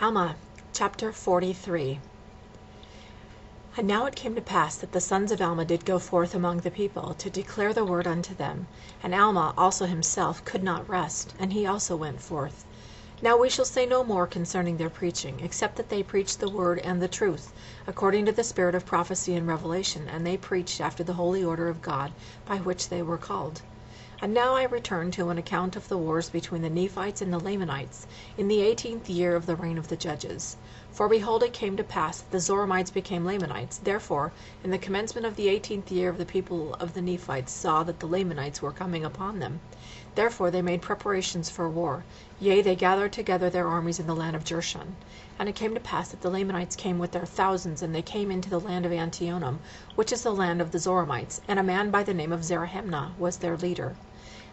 Alma, chapter 43. And now it came to pass that the sons of Alma did go forth among the people, to declare the word unto them. And Alma also himself could not rest, and he also went forth. Now we shall say no more concerning their preaching, except that they preached the word and the truth, according to the spirit of prophecy and revelation, and they preached after the holy order of God, by which they were called. And now I return to an account of the wars between the Nephites and the Lamanites, in the 18th year of the reign of the judges. For behold, it came to pass that the Zoramites became Lamanites. Therefore, in the commencement of the 18th year of the people of the Nephites saw that the Lamanites were coming upon them. Therefore they made preparations for war. Yea, they gathered together their armies in the land of Jershon. And it came to pass that the Lamanites came with their thousands, and they came into the land of Antionum, which is the land of the Zoramites, and a man by the name of Zarahemnah was their leader.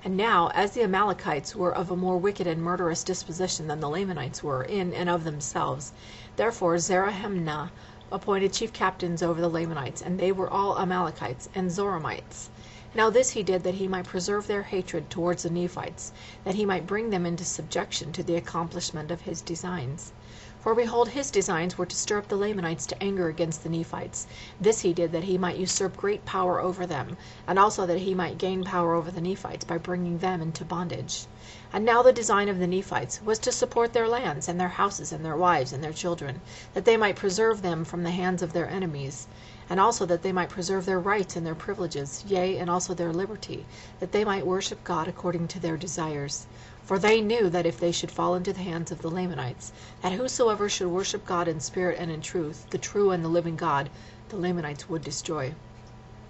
And now, as the Amalekites were of a more wicked and murderous disposition than the Lamanites were in and of themselves, therefore Zarahemnah appointed chief captains over the Lamanites, and they were all Amalekites and Zoramites. Now this he did that he might preserve their hatred towards the Nephites, that he might bring them into subjection to the accomplishment of his designs. For behold, his designs were to stir up the Lamanites to anger against the Nephites. This he did that he might usurp great power over them, and also that he might gain power over the Nephites by bringing them into bondage. And now the design of the Nephites was to support their lands, and their houses, and their wives, and their children, that they might preserve them from the hands of their enemies, and also that they might preserve their rights and their privileges, yea, and also their liberty, that they might worship God according to their desires. For they knew that if they should fall into the hands of the Lamanites, that whosoever should worship God in spirit and in truth, the true and the living God, the Lamanites would destroy.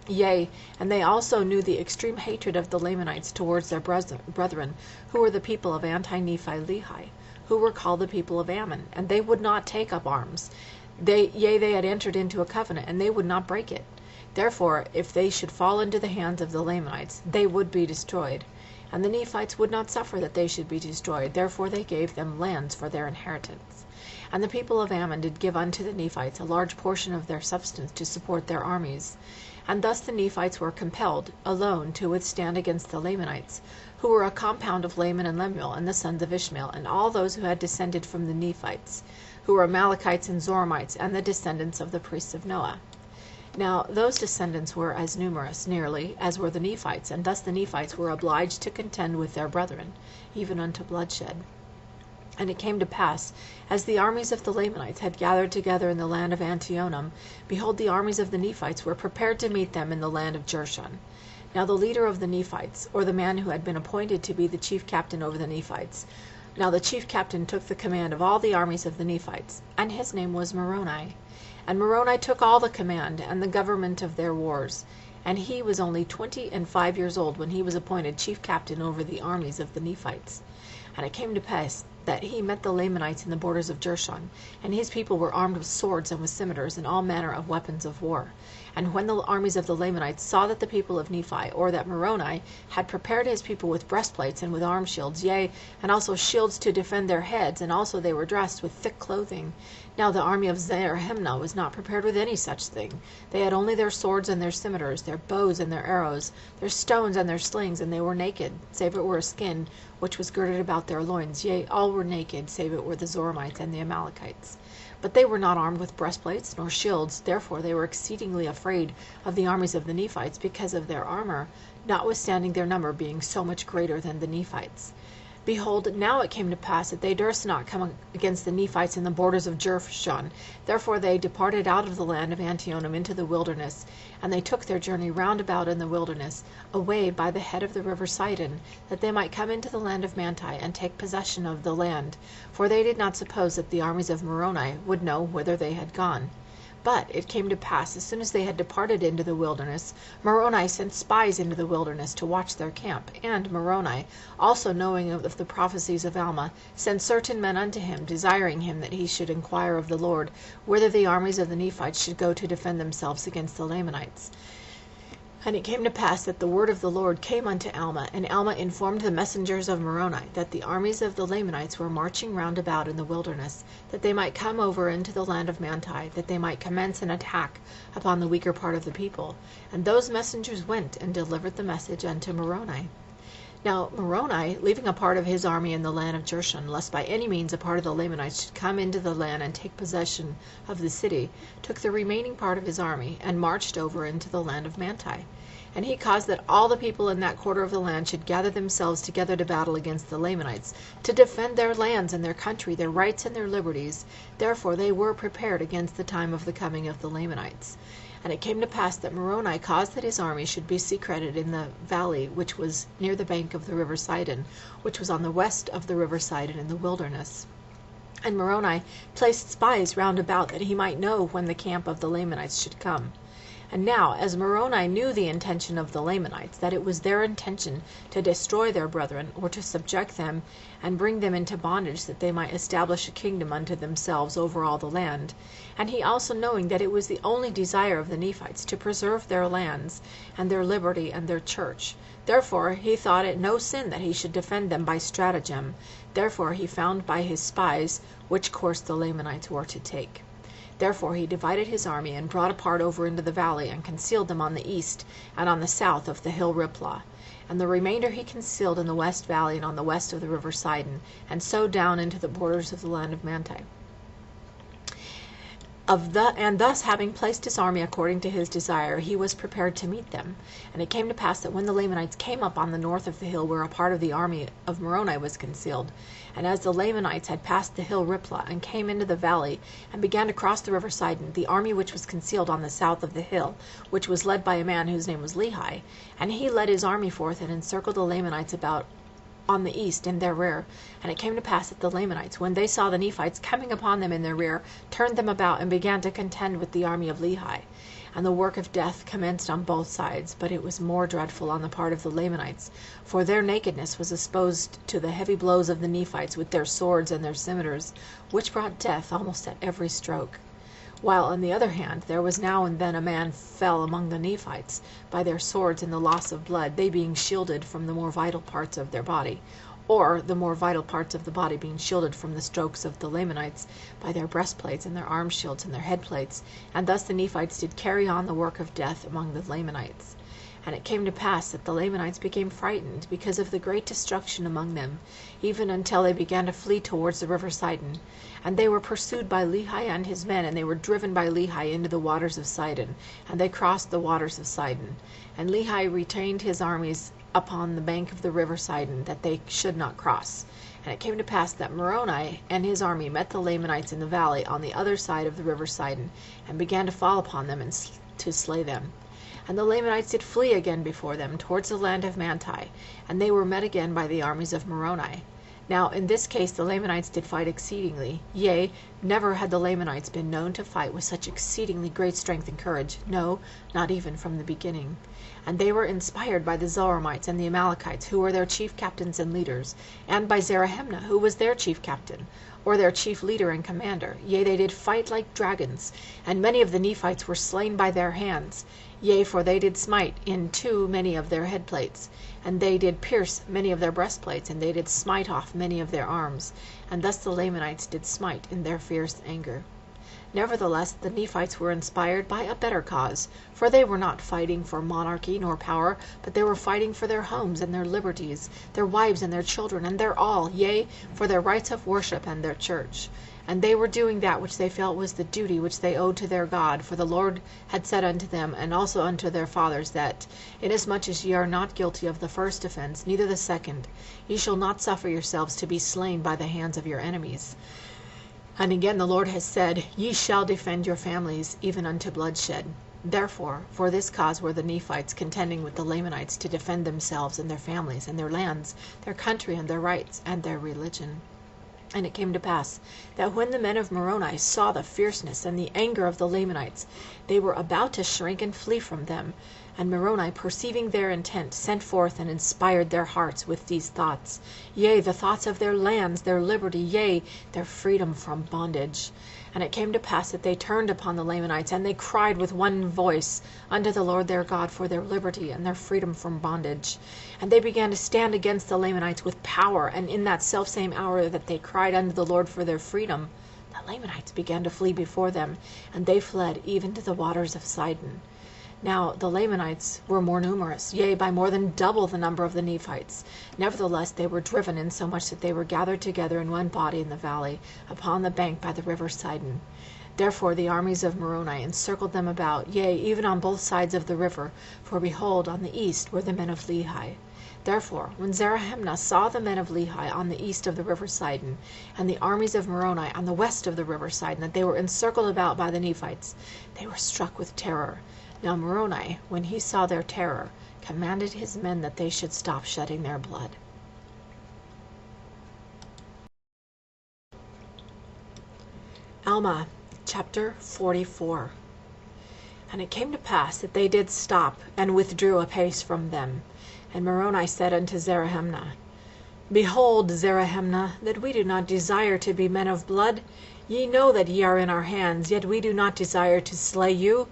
Yea, and they also knew the extreme hatred of the Lamanites towards their brethren, who were the people of Anti-Nephi-Lehi, who were called the people of Ammon, and they would not take up arms. They had entered into a covenant, and they would not break it. Therefore, if they should fall into the hands of the Lamanites, they would be destroyed. And the Nephites would not suffer that they should be destroyed, therefore they gave them lands for their inheritance. And the people of Ammon did give unto the Nephites a large portion of their substance to support their armies. And thus the Nephites were compelled alone to withstand against the Lamanites, who were a compound of Laman and Lemuel, and the sons of Ishmael, and all those who had descended from the Nephites, who were Amalekites and Zoramites, and the descendants of the priests of Noah. Now those descendants were as numerous, nearly, as were the Nephites, and thus the Nephites were obliged to contend with their brethren, even unto bloodshed. And it came to pass, as the armies of the Lamanites had gathered together in the land of Antionum, behold, the armies of the Nephites were prepared to meet them in the land of Jershon. Now the leader of the Nephites, or the man who had been appointed to be the chief captain over the Nephites, now the chief captain took the command of all the armies of the Nephites, and his name was Moroni. And Moroni took all the command and the government of their wars. And he was only 25 years old when he was appointed chief captain over the armies of the Nephites. And it came to pass that he met the Lamanites in the borders of Jershon, and his people were armed with swords and with scimitars and all manner of weapons of war. And when the armies of the Lamanites saw that the people of Nephi, or that Moroni, had prepared his people with breastplates and with arm shields, yea, and also shields to defend their heads, and also they were dressed with thick clothing. Now the army of Zarahemnah was not prepared with any such thing. They had only their swords and their scimitars, their bows and their arrows, their stones and their slings, and they were naked, save it were a skin which was girded about their loins. Yea, all were naked, save it were the Zoramites and the Amalekites. But they were not armed with breastplates nor shields, therefore they were exceedingly afraid of the armies of the Nephites because of their armor, notwithstanding their number being so much greater than the Nephites. Behold, now it came to pass that they durst not come against the Nephites in the borders of Jershon. Therefore they departed out of the land of Antionum into the wilderness, and they took their journey round about in the wilderness, away by the head of the river Sidon, that they might come into the land of Manti, and take possession of the land. For they did not suppose that the armies of Moroni would know whither they had gone. But it came to pass, as soon as they had departed into the wilderness, Moroni sent spies into the wilderness to watch their camp. And Moroni, also knowing of the prophecies of Alma, sent certain men unto him, desiring him that he should inquire of the Lord, whither the armies of the Nephites should go to defend themselves against the Lamanites. And it came to pass that the word of the Lord came unto Alma, and Alma informed the messengers of Moroni that the armies of the Lamanites were marching round about in the wilderness, that they might come over into the land of Manti, that they might commence an attack upon the weaker part of the people. And those messengers went and delivered the message unto Moroni. Now Moroni, leaving a part of his army in the land of Jershon, lest by any means a part of the Lamanites should come into the land and take possession of the city, took the remaining part of his army, and marched over into the land of Manti. And he caused that all the people in that quarter of the land should gather themselves together to battle against the Lamanites, to defend their lands and their country, their rights and their liberties. Therefore they were prepared against the time of the coming of the Lamanites. And it came to pass that Moroni caused that his army should be secreted in the valley which was near the bank of the river Sidon, which was on the west of the river Sidon in the wilderness. And Moroni placed spies round about, that he might know when the camp of the Lamanites should come. And now, as Moroni knew the intention of the Lamanites, that it was their intention to destroy their brethren, or to subject them, and bring them into bondage, that they might establish a kingdom unto themselves over all the land, and he also knowing that it was the only desire of the Nephites to preserve their lands, and their liberty, and their church, therefore he thought it no sin that he should defend them by stratagem. Therefore he found by his spies which course the Lamanites were to take. Therefore he divided his army, and brought a part over into the valley, and concealed them on the east and on the south of the hill Riplah. And the remainder he concealed in the west valley and on the west of the river Sidon, and so down into the borders of the land of Manti. And thus having placed his army according to his desire, he was prepared to meet them. And it came to pass that when the Lamanites came up on the north of the hill where a part of the army of Moroni was concealed, and as the Lamanites had passed the hill Riplah, and came into the valley, and began to cross the river Sidon, the army which was concealed on the south of the hill, which was led by a man whose name was Lehi, and he led his army forth, and encircled the Lamanites about on the east in their rear. And it came to pass that the Lamanites, when they saw the Nephites coming upon them in their rear, turned them about, and began to contend with the army of Lehi. And the work of death commenced on both sides, but it was more dreadful on the part of the Lamanites, for their nakedness was exposed to the heavy blows of the Nephites with their swords and their scimitars, which brought death almost at every stroke. While on the other hand there was now and then a man fell among the Nephites by their swords in the loss of blood, they being shielded from the more vital parts of their body, or the more vital parts of the body being shielded from the strokes of the Lamanites by their breastplates and their arm shields and their headplates. And thus the Nephites did carry on the work of death among the Lamanites. And it came to pass that the Lamanites became frightened because of the great destruction among them, even until they began to flee towards the river Sidon. And they were pursued by Lehi and his men, and they were driven by Lehi into the waters of Sidon, and they crossed the waters of Sidon. And Lehi retained his armies upon the bank of the river Sidon, that they should not cross. And it came to pass that Moroni and his army met the Lamanites in the valley on the other side of the river Sidon, and began to fall upon them and to slay them. And the Lamanites did flee again before them towards the land of Manti, and they were met again by the armies of Moroni. Now in this case the Lamanites did fight exceedingly, yea, never had the Lamanites been known to fight with such exceedingly great strength and courage, no, not even from the beginning. And they were inspired by the Zoramites and the Amalekites, who were their chief captains and leaders, and by Zarahemnah, who was their chief captain, or their chief leader and commander. Yea, they did fight like dragons, and many of the Nephites were slain by their hands. Yea, for they did smite in two many of their headplates, and they did pierce many of their breastplates, and they did smite off many of their arms. And thus the Lamanites did smite in their fierce anger. Nevertheless the Nephites were inspired by a better cause, for they were not fighting for monarchy nor power, but they were fighting for their homes and their liberties, their wives and their children, and their all, yea, for their rights of worship and their church. And they were doing that which they felt was the duty which they owed to their God, for the Lord had said unto them, and also unto their fathers, that, inasmuch as ye are not guilty of the first offense, neither the second, ye shall not suffer yourselves to be slain by the hands of your enemies. And again the Lord has said, Ye shall defend your families even unto bloodshed. Therefore, for this cause were the Nephites contending with the Lamanites to defend themselves and their families and their lands, their country and their rights and their religion. And it came to pass that when the men of Moroni saw the fierceness and the anger of the Lamanites, they were about to shrink and flee from them. And Moroni, perceiving their intent, sent forth and inspired their hearts with these thoughts, yea, the thoughts of their lands, their liberty, yea, their freedom from bondage. And it came to pass that they turned upon the Lamanites, and they cried with one voice unto the Lord their God for their liberty and their freedom from bondage. And they began to stand against the Lamanites with power, and in that selfsame hour that they cried unto the Lord for their freedom, the Lamanites began to flee before them, and they fled even to the waters of Sidon. Now the Lamanites were more numerous, yea, by more than double the number of the Nephites. Nevertheless they were driven, insomuch that they were gathered together in one body in the valley, upon the bank by the river Sidon. Therefore the armies of Moroni encircled them about, yea, even on both sides of the river, for behold, on the east were the men of Lehi. Therefore when Zarahemnah saw the men of Lehi on the east of the river Sidon, and the armies of Moroni on the west of the river Sidon, that they were encircled about by the Nephites, they were struck with terror. Now Moroni, when he saw their terror, commanded his men that they should stop shedding their blood. Alma, chapter 44. And it came to pass that they did stop, and withdrew a pace from them. And Moroni said unto Zarahemnah, Behold, Zarahemnah, that we do not desire to be men of blood. Ye know that ye are in our hands, yet we do not desire to slay you.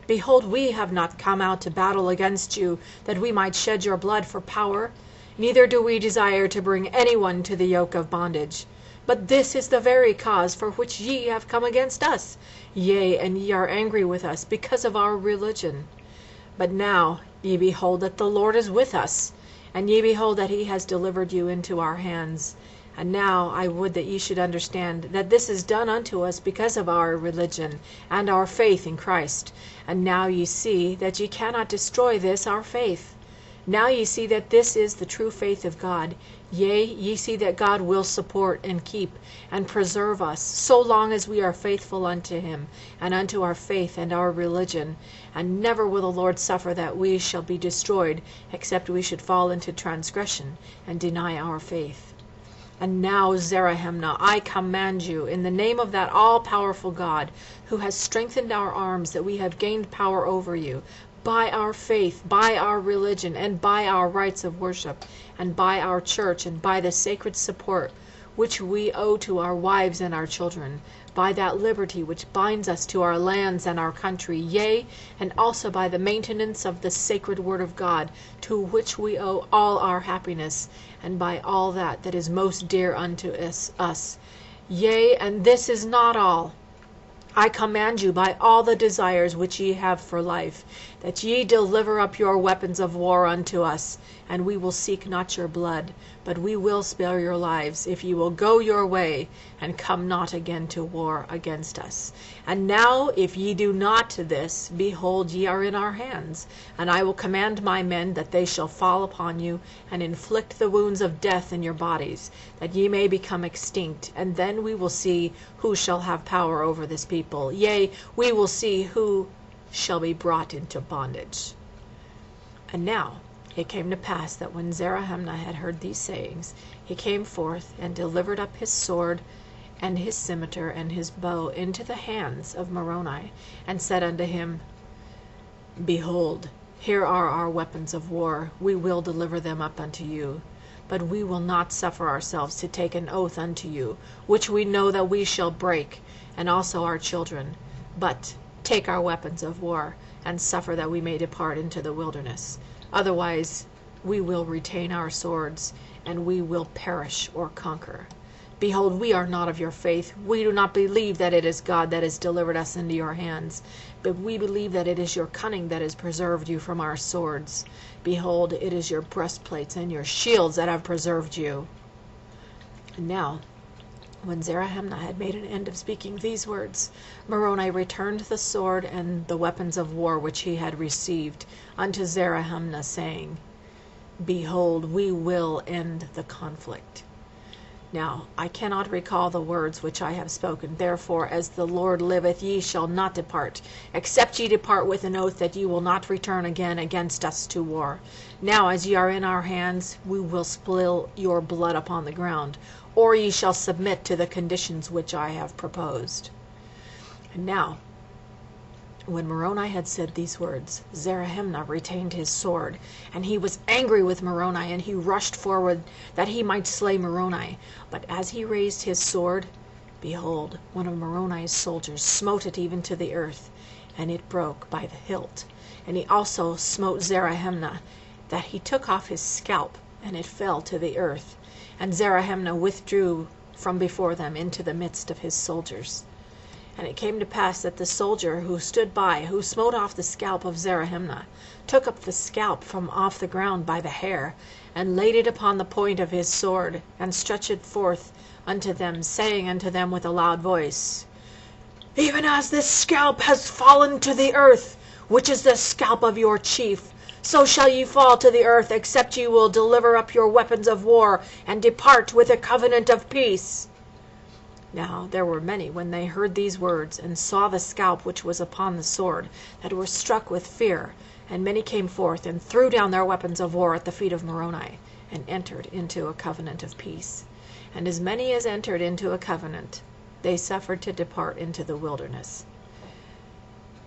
Behold, we have not come out to battle against you, that we might shed your blood for power. Neither do we desire to bring any one to the yoke of bondage. But this is the very cause for which ye have come against us. Yea, and ye are angry with us because of our religion. But now ye behold that the Lord is with us, and ye behold that he has delivered you into our hands. And now I would that ye should understand that this is done unto us because of our religion and our faith in Christ. And now ye see that ye cannot destroy this our faith. Now ye see that this is the true faith of God. Yea, ye see that God will support and keep and preserve us, so long as we are faithful unto him, and unto our faith and our religion. And never will the Lord suffer that we shall be destroyed, except we should fall into transgression, and deny our faith. And now, Zarahemnah, I command you, in the name of that all-powerful God, who has strengthened our arms, that we have gained power over you, by our faith, by our religion, and by our rites of worship, and by our church, and by the sacred support which we owe to our wives and our children, by that liberty which binds us to our lands and our country, yea, and also by the maintenance of the sacred word of God, to which we owe all our happiness, and by all that is most dear unto us. Yea, and this is not all. I command you by all the desires which ye have for life, that ye deliver up your weapons of war unto us, and we will seek not your blood, but we will spare your lives, if ye will go your way, and come not again to war against us. And now, if ye do not this, behold, ye are in our hands, and I will command my men that they shall fall upon you, and inflict the wounds of death in your bodies, that ye may become extinct, and then we will see who shall have power over this people. Yea, we will see who shall be brought into bondage. And now it came to pass that when Zarahemnah had heard these sayings, he came forth and delivered up his sword and his scimitar and his bow into the hands of Moroni, and said unto him, Behold, here are our weapons of war, we will deliver them up unto you. But we will not suffer ourselves to take an oath unto you, which we know that we shall break, and also our children. But take our weapons of war, and suffer that we may depart into the wilderness. Otherwise we will retain our swords, and we will perish or conquer. Behold, we are not of your faith. We do not believe that it is God that has delivered us into your hands, but we believe that it is your cunning that has preserved you from our swords. Behold, it is your breastplates and your shields that have preserved you. And now, when Zarahemnah had made an end of speaking these words, Moroni returned the sword and the weapons of war which he had received unto Zarahemnah, saying, Behold, we will end the conflict. Now I cannot recall the words which I have spoken. Therefore, as the Lord liveth, ye shall not depart, except ye depart with an oath that ye will not return again against us to war. Now as ye are in our hands, we will spill your blood upon the ground, or ye shall submit to the conditions which I have proposed. And now, when Moroni had said these words, Zarahemnah retained his sword, and he was angry with Moroni, and he rushed forward that he might slay Moroni. But as he raised his sword, behold, one of Moroni's soldiers smote it even to the earth, and it broke by the hilt. And he also smote Zarahemnah, that he took off his scalp, and it fell to the earth. And Zarahemnah withdrew from before them into the midst of his soldiers. And it came to pass that the soldier who stood by, who smote off the scalp of Zarahemnah, took up the scalp from off the ground by the hair, and laid it upon the point of his sword, and stretched it forth unto them, saying unto them with a loud voice, Even as this scalp has fallen to the earth, which is the scalp of your chief, so shall ye fall to the earth, except ye will deliver up your weapons of war, and depart with a covenant of peace. Now there were many, when they heard these words, and saw the scalp which was upon the sword, that were struck with fear. And many came forth, and threw down their weapons of war at the feet of Moroni, and entered into a covenant of peace. And as many as entered into a covenant, they suffered to depart into the wilderness.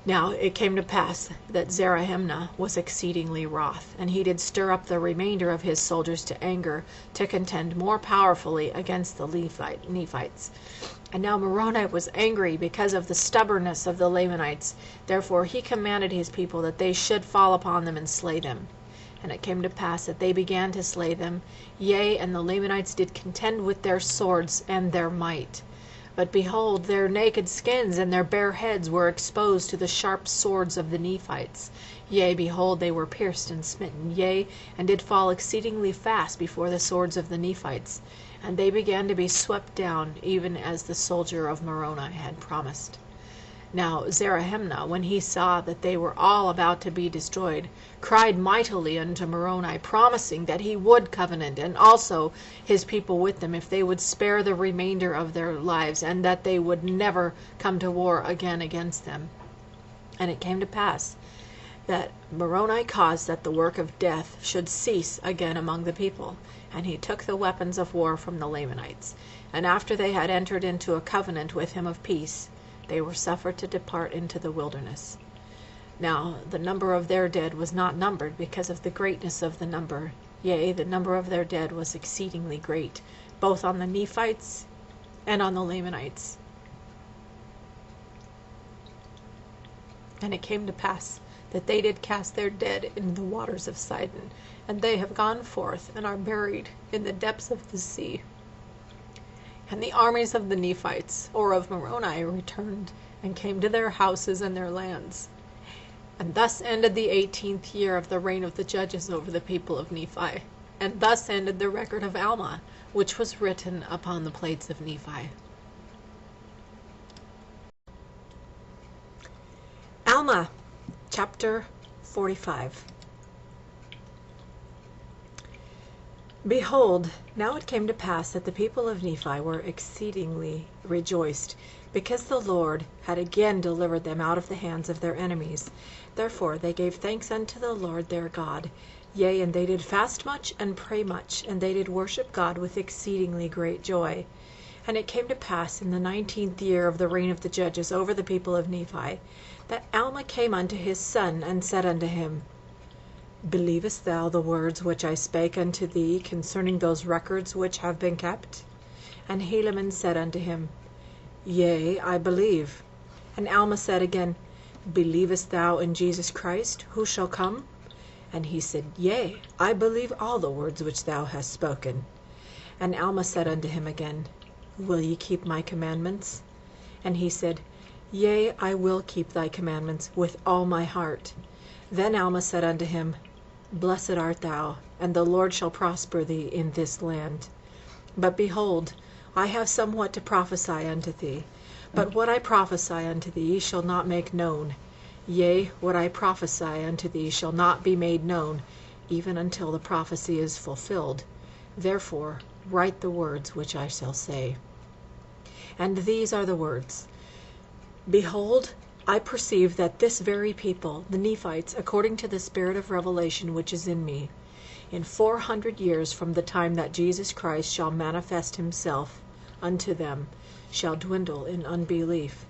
Now it came to pass that Zarahemnah was exceedingly wroth, and he did stir up the remainder of his soldiers to anger, to contend more powerfully against the Nephites. And now Moroni was angry because of the stubbornness of the Lamanites. Therefore he commanded his people that they should fall upon them and slay them. And it came to pass that they began to slay them. Yea, and the Lamanites did contend with their swords and their might. But behold, their naked skins and their bare heads were exposed to the sharp swords of the Nephites. Yea, behold, they were pierced and smitten, yea, and did fall exceedingly fast before the swords of the Nephites. And they began to be swept down, even as the soldier of Moroni had promised. Now Zarahemnah, when he saw that they were all about to be destroyed, cried mightily unto Moroni, promising that he would covenant, and also his people with them, if they would spare the remainder of their lives, and that they would never come to war again against them. And it came to pass that Moroni caused that the work of death should cease again among the people, and he took the weapons of war from the Lamanites. And after they had entered into a covenant with him of peace, they were suffered to depart into the wilderness. Now the number of their dead was not numbered because of the greatness of the number. Yea, the number of their dead was exceedingly great, both on the Nephites and on the Lamanites. And it came to pass that they did cast their dead in the waters of Sidon, and they have gone forth and are buried in the depths of the sea. And the armies of the Nephites, or of Moroni, returned, and came to their houses and their lands. And thus ended the 18th year of the reign of the judges over the people of Nephi. And thus ended the record of Alma, which was written upon the plates of Nephi. Alma, chapter 45. Behold, now it came to pass that the people of Nephi were exceedingly rejoiced, because the Lord had again delivered them out of the hands of their enemies. Therefore they gave thanks unto the Lord their God. Yea, and they did fast much and pray much, and they did worship God with exceedingly great joy. And it came to pass in the 19th year of the reign of the judges over the people of Nephi, that Alma came unto his son, and said unto him, Believest thou the words which I spake unto thee concerning those records which have been kept? And Helaman said unto him, Yea, I believe. And Alma said again, Believest thou in Jesus Christ, who shall come? And he said, Yea, I believe all the words which thou hast spoken. And Alma said unto him again, Will ye keep my commandments? And he said, Yea, I will keep thy commandments with all my heart. Then Alma said unto him, Blessed art thou, and the Lord shall prosper thee in this land. But behold, I have somewhat to prophesy unto thee. But what I prophesy unto thee shall not make known. Yea, what I prophesy unto thee shall not be made known, even until the prophecy is fulfilled. Therefore write the words which I shall say. And these are the words. Behold, I perceive that this very people, the Nephites, according to the spirit of revelation which is in me, in 400 years from the time that Jesus Christ shall manifest himself unto them, shall dwindle in unbelief.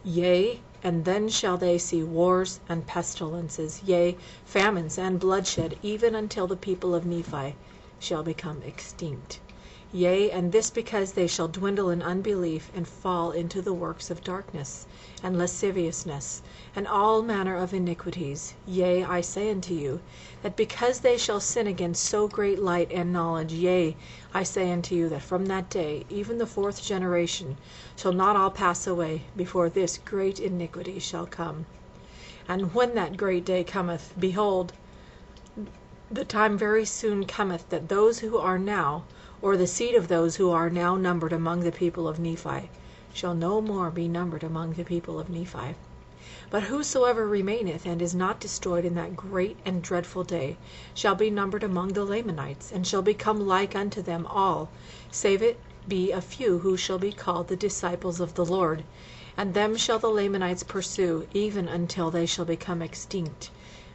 Yea, and then shall they see wars and pestilences, yea, famines and bloodshed, even until the people of Nephi shall become extinct. Yea, and this because they shall dwindle in unbelief, and fall into the works of darkness, and lasciviousness, and all manner of iniquities. Yea, I say unto you, that because they shall sin against so great light and knowledge, yea, I say unto you, that from that day even the fourth generation shall not all pass away before this great iniquity shall come. And when that great day cometh, behold, the time very soon cometh, that those who are now, or the seed of those who are now numbered among the people of Nephi, shall no more be numbered among the people of Nephi. But whosoever remaineth, and is not destroyed in that great and dreadful day, shall be numbered among the Lamanites, and shall become like unto them all, save it be a few who shall be called the disciples of the Lord. And them shall the Lamanites pursue, even until they shall become extinct.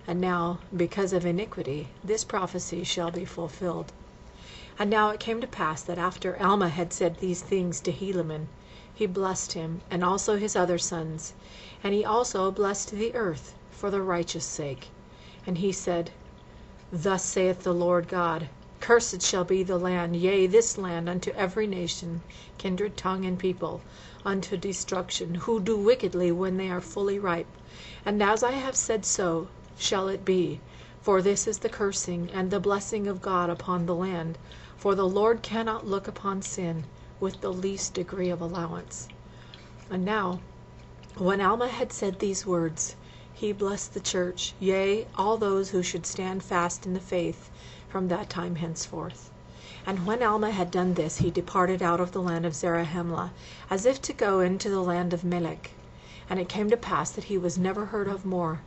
And now, because of iniquity, this prophecy shall be fulfilled. And now it came to pass that after Alma had said these things to Helaman, he blessed him, and also his other sons. And he also blessed the earth for the righteous sake. And he said, Thus saith the Lord God, Cursed shall be the land, yea, this land, unto every nation, kindred, tongue, and people, unto destruction, who do wickedly when they are fully ripe. And as I have said, so shall it be. For this is the cursing and the blessing of God upon the land. For the Lord cannot look upon sin with the least degree of allowance. And now, when Alma had said these words, he blessed the church, yea, all those who should stand fast in the faith from that time henceforth. And when Alma had done this, he departed out of the land of Zarahemla, as if to go into the land of Melech. And it came to pass that he was never heard of more.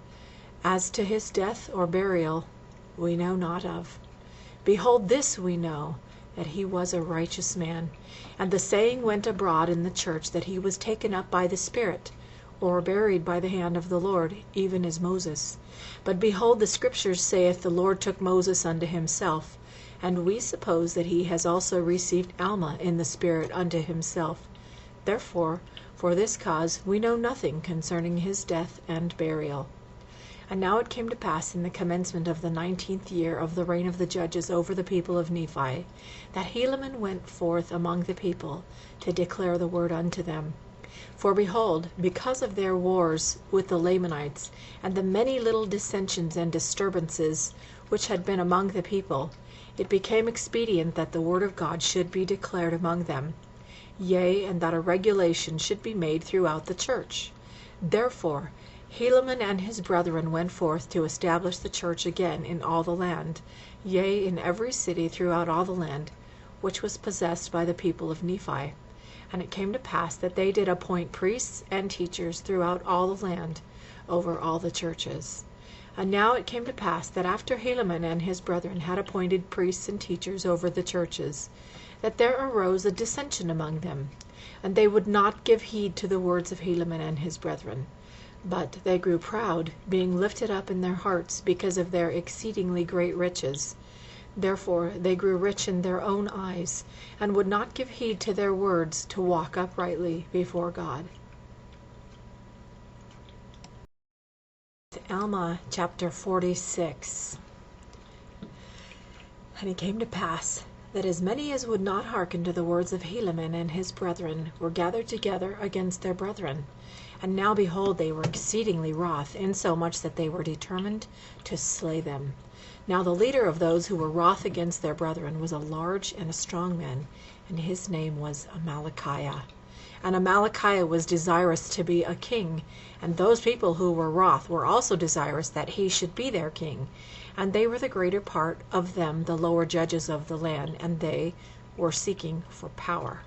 As to his death or burial, we know not of. Behold, this we know, that he was a righteous man. And the saying went abroad in the church that he was taken up by the Spirit, or buried by the hand of the Lord, even as Moses. But behold, the Scriptures saith the Lord took Moses unto himself, and we suppose that he has also received Alma in the Spirit unto himself. Therefore, for this cause we know nothing concerning his death and burial. And now it came to pass in the commencement of the 19th year of the reign of the judges over the people of Nephi, that Helaman went forth among the people to declare the word unto them. For behold, because of their wars with the Lamanites, and the many little dissensions and disturbances which had been among the people, it became expedient that the word of God should be declared among them, yea, and that a regulation should be made throughout the church. Therefore Helaman and his brethren went forth to establish the church again in all the land, yea, in every city throughout all the land, which was possessed by the people of Nephi. And it came to pass that they did appoint priests and teachers throughout all the land, over all the churches. And now it came to pass that after Helaman and his brethren had appointed priests and teachers over the churches, that there arose a dissension among them, and they would not give heed to the words of Helaman and his brethren. But they grew proud, being lifted up in their hearts because of their exceedingly great riches. Therefore they grew rich in their own eyes, and would not give heed to their words to walk uprightly before God. Alma chapter 46. And it came to pass that as many as would not hearken to the words of Helaman and his brethren were gathered together against their brethren. And now behold, they were exceedingly wroth, insomuch that they were determined to slay them. Now the leader of those who were wroth against their brethren was a large and a strong man, and his name was Amalickiah. And Amalickiah was desirous to be a king, and those people who were wroth were also desirous that he should be their king. And they were the greater part of them the lower judges of the land, and they were seeking for power.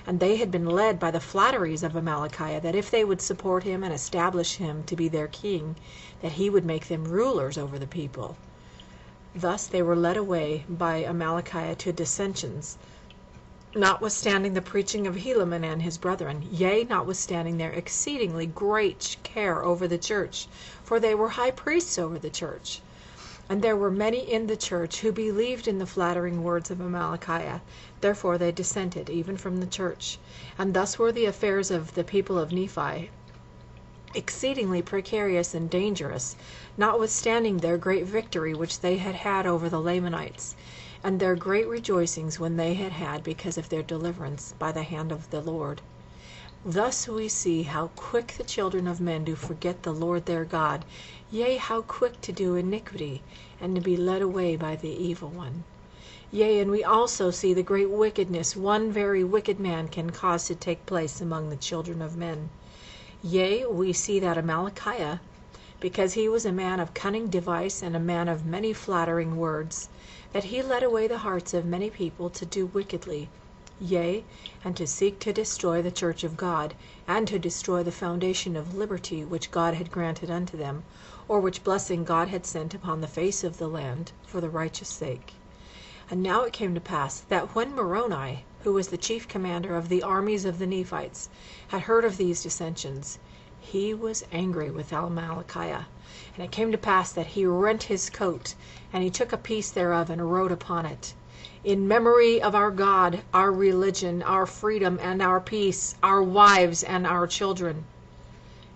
And they had been led by the flatteries of Amalickiah, that if they would support him and establish him to be their king, that he would make them rulers over the people. Thus they were led away by Amalickiah to dissensions, notwithstanding the preaching of Helaman and his brethren, yea, notwithstanding their exceedingly great care over the church, for they were high priests over the church. And there were many in the church who believed in the flattering words of Amalickiah. Therefore they dissented even from the church. And thus were the affairs of the people of Nephi exceedingly precarious and dangerous, notwithstanding their great victory which they had had over the Lamanites. and their great rejoicings when they had because of their deliverance by the hand of the Lord. Thus we see how quick the children of men do forget the Lord their God, yea, how quick to do iniquity, and to be led away by the evil one. Yea, and we also see the great wickedness one very wicked man can cause to take place among the children of men. Yea, we see that Amalickiah, because he was a man of cunning device and a man of many flattering words, that he led away the hearts of many people to do wickedly, yea, and to seek to destroy the church of God, and to destroy the foundation of liberty which God had granted unto them, or which blessing God had sent upon the face of the land for the righteous sake. And now it came to pass that when Moroni, who was the chief commander of the armies of the Nephites, had heard of these dissensions, he was angry with Amalickiah. And it came to pass that he rent his coat, and he took a piece thereof, and wrote upon it, In memory of our God, our religion, our freedom, and our peace, our wives, and our children.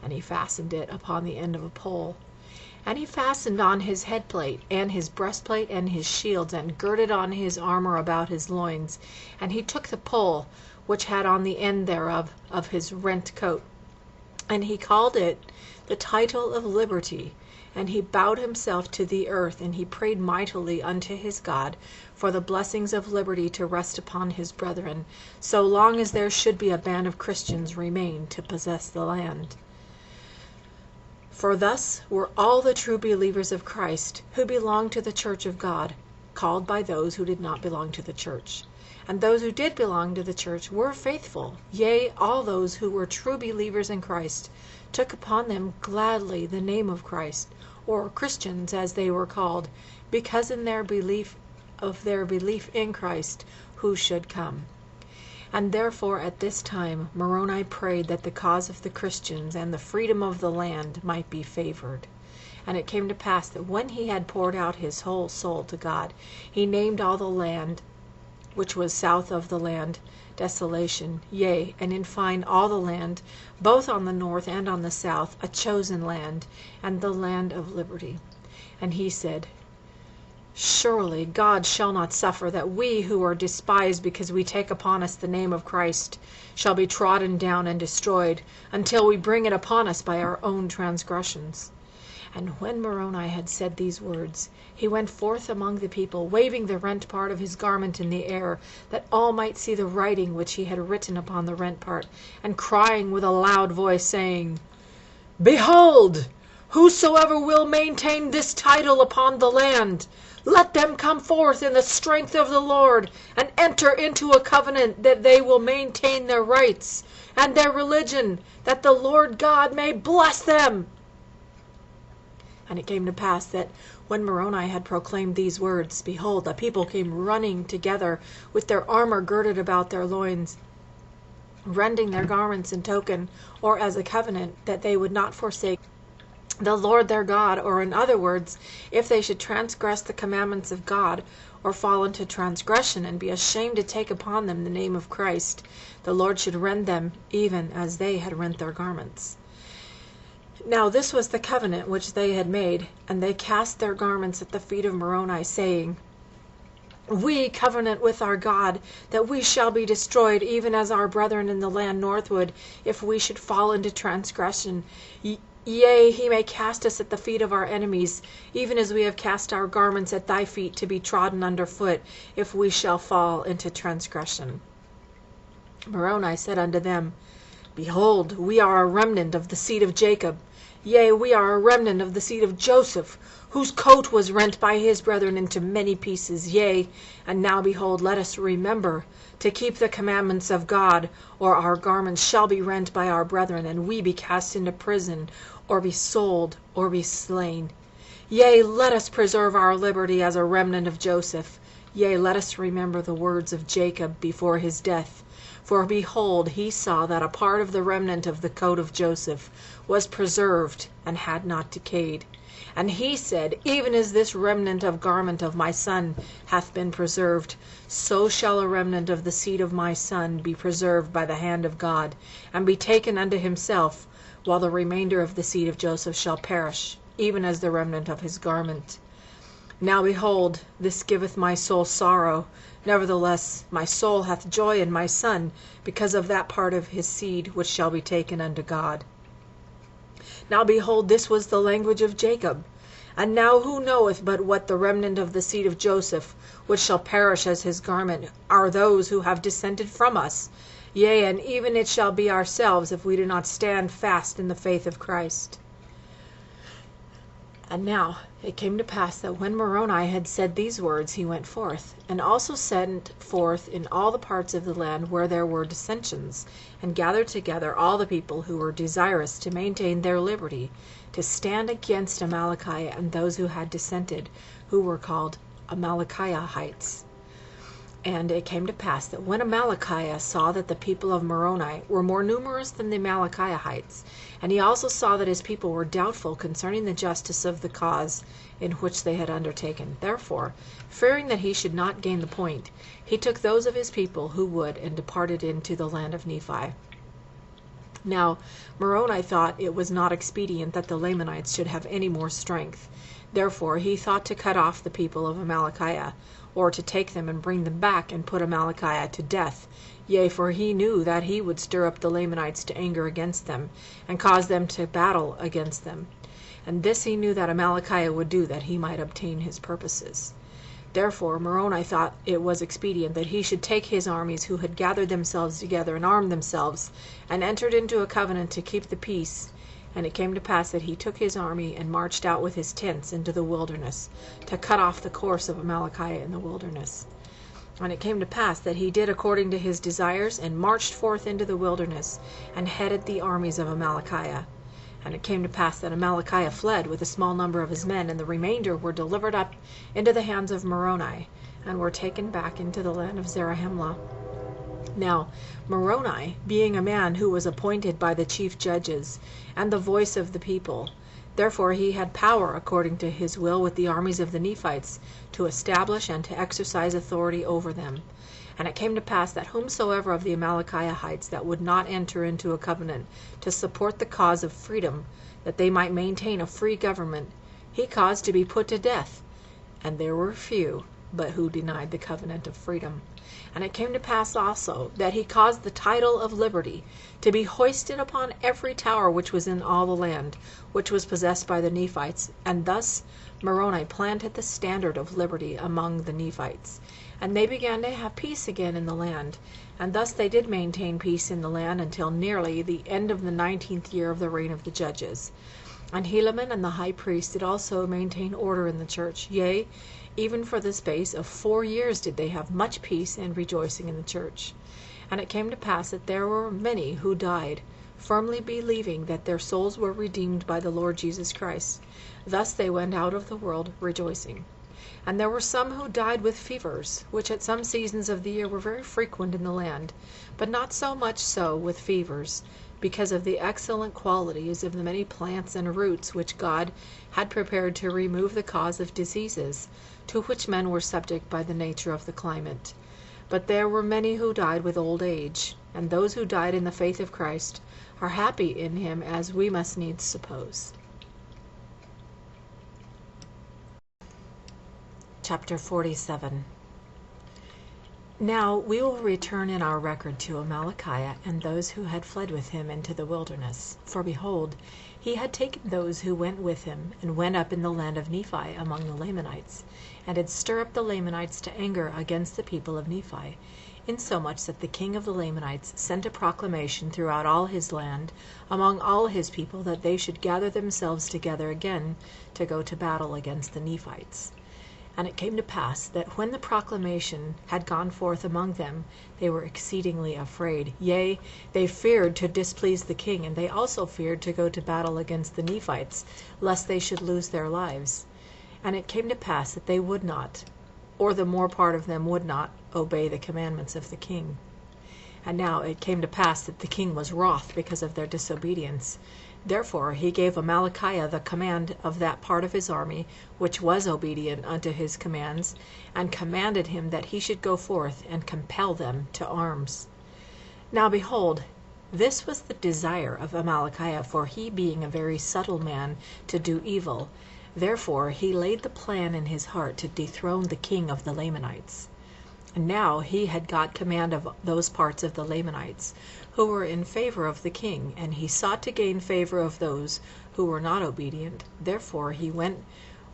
And he fastened it upon the end of a pole. And he fastened on his headplate, and his breastplate, and his shields, and girded on his armor about his loins. And he took the pole, which had on the end thereof of his rent coat, and he called it the title of liberty. And he bowed himself to the earth, and he prayed mightily unto his God for the blessings of liberty to rest upon his brethren, so long as there should be a band of Christians remain to possess the land. For thus were all the true believers of Christ, who belonged to the church of God, called by those who did not belong to the church. And those who did belong to the church were faithful, yea, all those who were true believers in Christ took upon them gladly the name of Christ, or Christians as they were called, because in their belief in Christ who should come. And therefore at this time Moroni prayed that the cause of the Christians and the freedom of the land might be favored. And it came to pass that when he had poured out his whole soul to God, he named all the land which was south of the land desolation, yea, and in fine all the land, both on the north and on the south, a chosen land, and the land of liberty. And he said, Surely God shall not suffer that we who are despised because we take upon us the name of Christ shall be trodden down and destroyed, until we bring it upon us by our own transgressions. And when Moroni had said these words, he went forth among the people, waving the rent part of his garment in the air, that all might see the writing which he had written upon the rent part, and crying with a loud voice, saying, Behold, whosoever will maintain this title upon the land, let them come forth in the strength of the Lord, and enter into a covenant that they will maintain their rights and their religion, that the Lord God may bless them. And it came to pass that when Moroni had proclaimed these words, behold, the people came running together with their armor girded about their loins, rending their garments in token, or as a covenant, that they would not forsake the Lord their God, or in other words, if they should transgress the commandments of God, or fall into transgression, and be ashamed to take upon them the name of Christ, the Lord should rend them, even as they had rent their garments. Now this was the covenant which they had made, and they cast their garments at the feet of Moroni, saying, We covenant with our God that we shall be destroyed, even as our brethren in the land northward, if we should fall into transgression. Yea, he may cast us at the feet of our enemies, even as we have cast our garments at thy feet to be trodden under foot, if we shall fall into transgression. Moroni said unto them, Behold, we are a remnant of the seed of Jacob. Yea, we are a remnant of the seed of Joseph, whose coat was rent by his brethren into many pieces. Yea, and now behold, let us remember to keep the commandments of God, or our garments shall be rent by our brethren, and we be cast into prison, or be sold, or be slain. Yea, let us preserve our liberty as a remnant of Joseph. Yea, let us remember the words of Jacob before his death. For behold, he saw that a part of the remnant of the coat of Joseph was preserved, and had not decayed. And he said, Even as this remnant of garment of my son hath been preserved, so shall a remnant of the seed of my son be preserved by the hand of God, and be taken unto himself, while the remainder of the seed of Joseph shall perish, even as the remnant of his garment. Now behold, this giveth my soul sorrow. Nevertheless my soul hath joy in my son, because of that part of his seed which shall be taken unto God. Now behold, this was the language of Jacob. And now who knoweth but what the remnant of the seed of Joseph, which shall perish as his garment, are those who have descended from us? Yea, and even it shall be ourselves, if we do not stand fast in the faith of Christ. And now it came to pass that when Moroni had said these words, he went forth, and also sent forth in all the parts of the land where there were dissensions, and gathered together all the people who were desirous to maintain their liberty, to stand against Amalekiah and those who had dissented, who were called Amalekiahites. And it came to pass that when Amalekiah saw that the people of Moroni were more numerous than the Amalekiahites, and he also saw that his people were doubtful concerning the justice of the cause in which they had undertaken, therefore, fearing that he should not gain the point, he took those of his people who would, and departed into the land of Nephi. Now Moroni thought it was not expedient that the Lamanites should have any more strength. Therefore he thought to cut off the people of Amalekiah, or to take them and bring them back, and put Amalekiah to death. Yea, for he knew that he would stir up the Lamanites to anger against them, and cause them to battle against them. And this he knew that Amalekiah would do, that he might obtain his purposes. Therefore Moroni thought it was expedient that he should take his armies who had gathered themselves together and armed themselves, and entered into a covenant to keep the peace. And it came to pass that he took his army and marched out with his tents into the wilderness, to cut off the course of Amalekiah in the wilderness. And it came to pass that he did according to his desires, and marched forth into the wilderness, and headed the armies of Amalekiah. And it came to pass that Amalekiah fled with a small number of his men, and the remainder were delivered up into the hands of Moroni, and were taken back into the land of Zarahemla. Now Moroni, being a man who was appointed by the chief judges, and the voice of the people, therefore he had power according to his will with the armies of the Nephites, to establish and to exercise authority over them. And it came to pass that whomsoever of the Amalekiahites that would not enter into a covenant to support the cause of freedom, that they might maintain a free government, he caused to be put to death. And there were few but who denied the covenant of freedom. And it came to pass also that he caused the title of liberty to be hoisted upon every tower which was in all the land, which was possessed by the Nephites. And thus Moroni planted the standard of liberty among the Nephites. And they began to have peace again in the land. And thus they did maintain peace in the land until nearly the end of the 19th year of the reign of the judges. And Helaman and the high priest did also maintain order in the church. Yea, even for the space of 4 years did they have much peace and rejoicing in the church. And it came to pass that there were many who died, firmly believing that their souls were redeemed by the Lord Jesus Christ. Thus they went out of the world rejoicing. And there were some who died with fevers, which at some seasons of the year were very frequent in the land, but not so much so with fevers, because of the excellent qualities of the many plants and roots which God had prepared to remove the cause of diseases, to which men were subject by the nature of the climate. But there were many who died with old age, and those who died in the faith of Christ are happy in him, as we must needs suppose. Chapter 47. Now we will return in our record to Amalekiah and those who had fled with him into the wilderness. For behold, he had taken those who went with him, and went up in the land of Nephi among the Lamanites, and did stir up the Lamanites to anger against the people of Nephi, insomuch that the king of the Lamanites sent a proclamation throughout all his land, among all his people, that they should gather themselves together again to go to battle against the Nephites. And it came to pass that when the proclamation had gone forth among them, they were exceedingly afraid. Yea, they feared to displease the king, and they also feared to go to battle against the Nephites, lest they should lose their lives. And it came to pass that they would not, or the more part of them would not, obey the commandments of the king. And now it came to pass that the king was wroth because of their disobedience. Therefore he gave Amalekiah the command of that part of his army which was obedient unto his commands, and commanded him that he should go forth and compel them to arms. Now behold, this was the desire of Amalekiah, for he being a very subtle man to do evil, Therefore he laid the plan in his heart to dethrone the king of the Lamanites. And now he had got command of those parts of the Lamanites who were in favor of the king, and he sought to gain favor of those who were not obedient. Therefore he went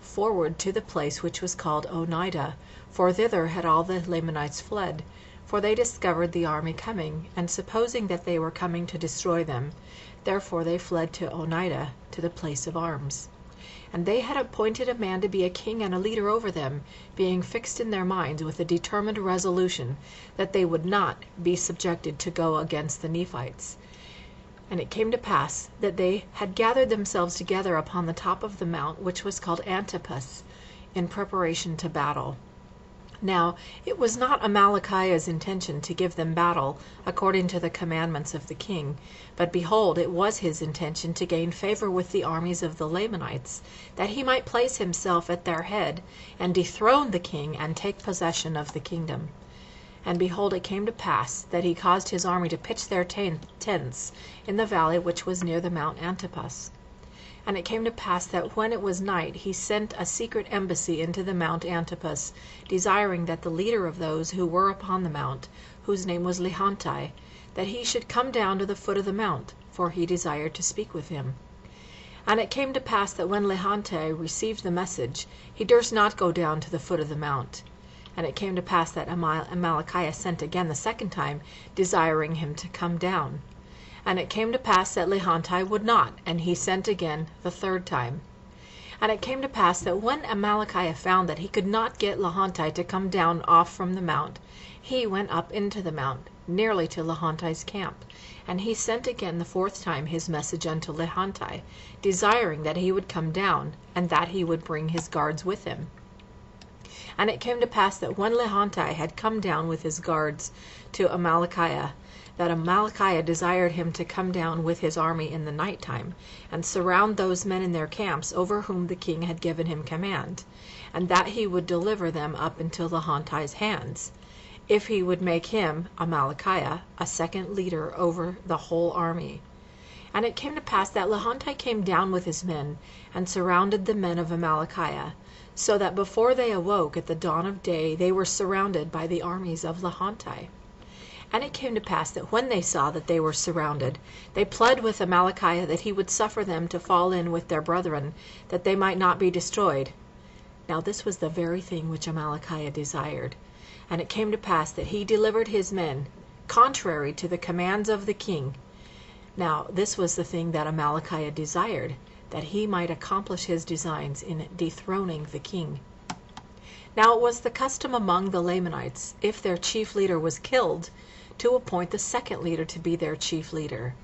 forward to the place which was called Onidah, for thither had all the Lamanites fled. For they discovered the army coming, and supposing that they were coming to destroy them, therefore they fled to Onidah, to the place of arms. And they had appointed a man to be a king and a leader over them, being fixed in their minds with a determined resolution that they would not be subjected to go against the Nephites. And it came to pass that they had gathered themselves together upon the top of the mount which was called Antipas, in preparation to battle. Now it was not Amalickiah's intention to give them battle according to the commandments of the king, but behold, it was his intention to gain favor with the armies of the Lamanites, that he might place himself at their head, and dethrone the king, and take possession of the kingdom. And behold, it came to pass that he caused his army to pitch their tents in the valley which was near the mount Antipas. And it came to pass that when it was night, he sent a secret embassy into the mount Antipas, desiring that the leader of those who were upon the mount, whose name was Lehanti, that he should come down to the foot of the mount, for he desired to speak with him. And it came to pass that when Lehanti received the message, he durst not go down to the foot of the mount. And it came to pass that Amalickiah sent again the second time, desiring him to come down. And it came to pass that Lehanti would not, and he sent again the third time. And it came to pass that when Amalickiah found that he could not get Lehanti to come down off from the mount, he went up into the mount, nearly to Lehanti's camp. And he sent again the fourth time his message unto Lehanti, desiring that he would come down, and that he would bring his guards with him. And it came to pass that when Lehanti had come down with his guards to Amalickiah, that Amalickiah desired him to come down with his army in the night time, and surround those men in their camps over whom the king had given him command, and that he would deliver them up into Lehanti's hands, if he would make him, Amalickiah, a second leader over the whole army. And it came to pass that Lehanti came down with his men, and surrounded the men of Amalickiah, so that before they awoke at the dawn of day, they were surrounded by the armies of Lehanti. And it came to pass that when they saw that they were surrounded, they pled with Amalickiah that he would suffer them to fall in with their brethren, that they might not be destroyed. Now this was the very thing which Amalickiah desired. And it came to pass that he delivered his men, contrary to the commands of the king. Now this was the thing that Amalickiah desired, that he might accomplish his designs in dethroning the king. Now it was the custom among the Lamanites, if their chief leader was killed, to appoint the second leader to be their chief leader.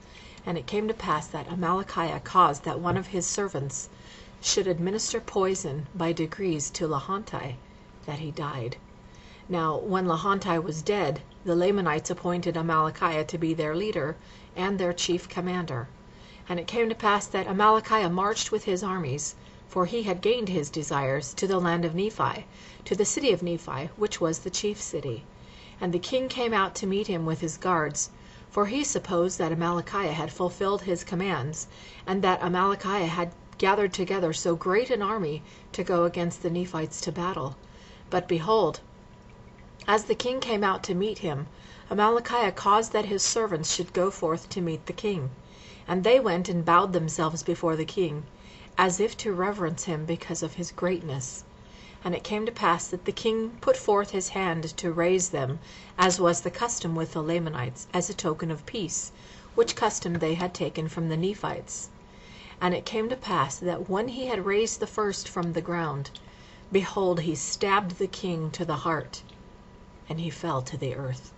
And it came to pass that Amalickiah caused that one of his servants should administer poison by degrees to Lehanti, that he died. Now when Lehanti was dead, the Lamanites appointed Amalickiah to be their leader and their chief commander. And it came to pass that Amalickiah marched with his armies, for he had gained his desires, to the land of Nephi, to the city of Nephi, which was the chief city. And the king came out to meet him with his guards, for he supposed that Amalickiah had fulfilled his commands, and that Amalickiah had gathered together so great an army to go against the Nephites to battle. But behold, as the king came out to meet him, Amalickiah caused that his servants should go forth to meet the king. And they went and bowed themselves before the king, as if to reverence him because of his greatness. And it came to pass that the king put forth his hand to raise them, as was the custom with the Lamanites, as a token of peace, which custom they had taken from the Nephites. And it came to pass that when he had raised the first from the ground, behold, he stabbed the king to the heart, and he fell to the earth.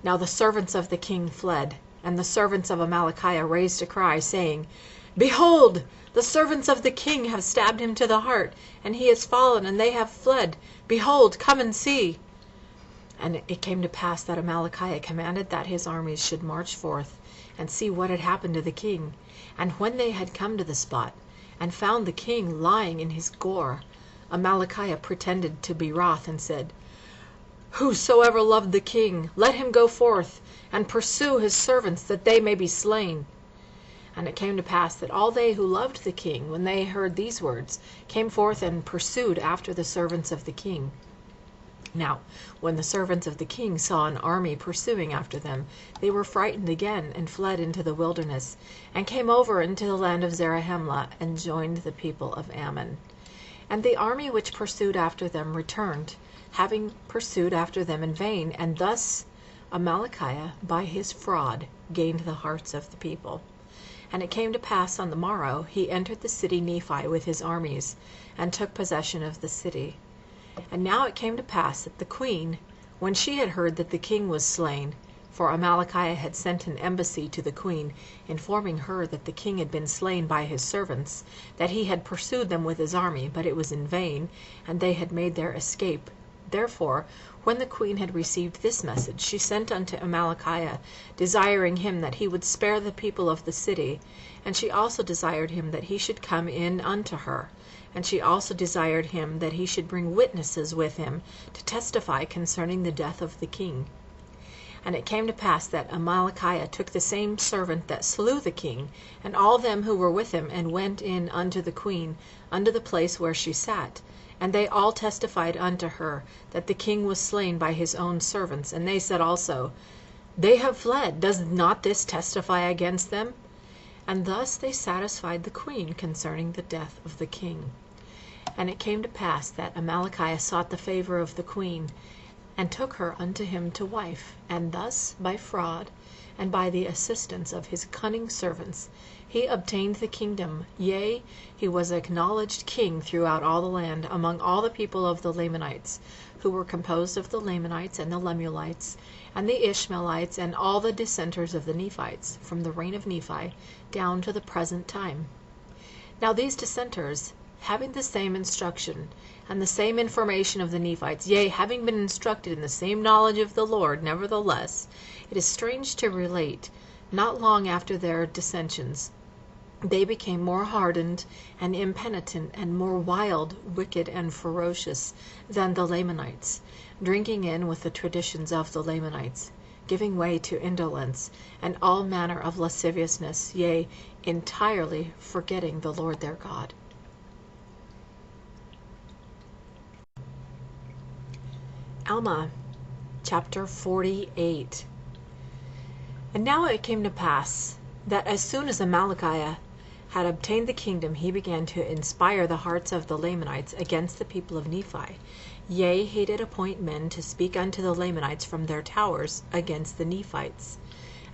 Now the servants of the king fled, and the servants of Amalickiah raised a cry, saying, Behold, the servants of the king have stabbed him to the heart, and he is fallen, and they have fled. Behold, come and see. And it came to pass that Amalickiah commanded that his armies should march forth, and see what had happened to the king. And when they had come to the spot, and found the king lying in his gore, Amalickiah pretended to be wroth, and said, Whosoever loved the king, let him go forth, and pursue his servants, that they may be slain. And it came to pass that all they who loved the king, when they heard these words, came forth and pursued after the servants of the king. Now, when the servants of the king saw an army pursuing after them, they were frightened again, and fled into the wilderness, and came over into the land of Zarahemla, and joined the people of Ammon. And the army which pursued after them returned, having pursued after them in vain, and thus Amalickiah by his fraud gained the hearts of the people. And it came to pass on the morrow, he entered the city Nephi with his armies, and took possession of the city. And now it came to pass that the queen, when she had heard that the king was slain, for Amalickiah had sent an embassy to the queen, informing her that the king had been slain by his servants, that he had pursued them with his army, but it was in vain, and they had made their escape. Therefore, when the queen had received this message, she sent unto Amalickiah, desiring him that he would spare the people of the city. And she also desired him that he should come in unto her. And she also desired him that he should bring witnesses with him to testify concerning the death of the king. And it came to pass that Amalickiah took the same servant that slew the king, and all them who were with him, and went in unto the queen, unto the place where she sat. And they all testified unto her that the king was slain by his own servants. And they said also, They have fled. Does not this testify against them? And thus they satisfied the queen concerning the death of the king. And it came to pass that Amalickiah sought the favor of the queen, and took her unto him to wife. And thus, by fraud, and by the assistance of his cunning servants, he obtained the kingdom. Yea, he was acknowledged king throughout all the land, among all the people of the Lamanites, who were composed of the Lamanites and the Lemuelites, and the Ishmaelites, and all the dissenters of the Nephites, from the reign of Nephi down to the present time. Now these dissenters, having the same instruction, and the same information of the Nephites, yea, having been instructed in the same knowledge of the Lord, nevertheless, it is strange to relate, not long after their dissensions, they became more hardened and impenitent, and more wild, wicked, and ferocious than the Lamanites, drinking in with the traditions of the Lamanites, giving way to indolence, and all manner of lasciviousness, yea, entirely forgetting the Lord their God. Alma, chapter 48. And now it came to pass that as soon as Amalickiah had obtained the kingdom, he began to inspire the hearts of the Lamanites against the people of Nephi. Yea, he did appoint men to speak unto the Lamanites from their towers against the Nephites.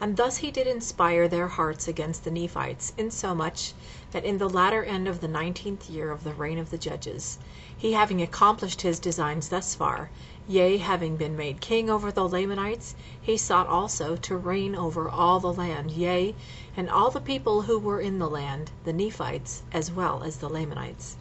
And thus he did inspire their hearts against the Nephites, insomuch that in the latter end of the 19th year of the reign of the judges, he having accomplished his designs thus far, yea, having been made king over the Lamanites, he sought also to reign over all the land, yea, and all the people who were in the land, the Nephites as well as the Lamanites.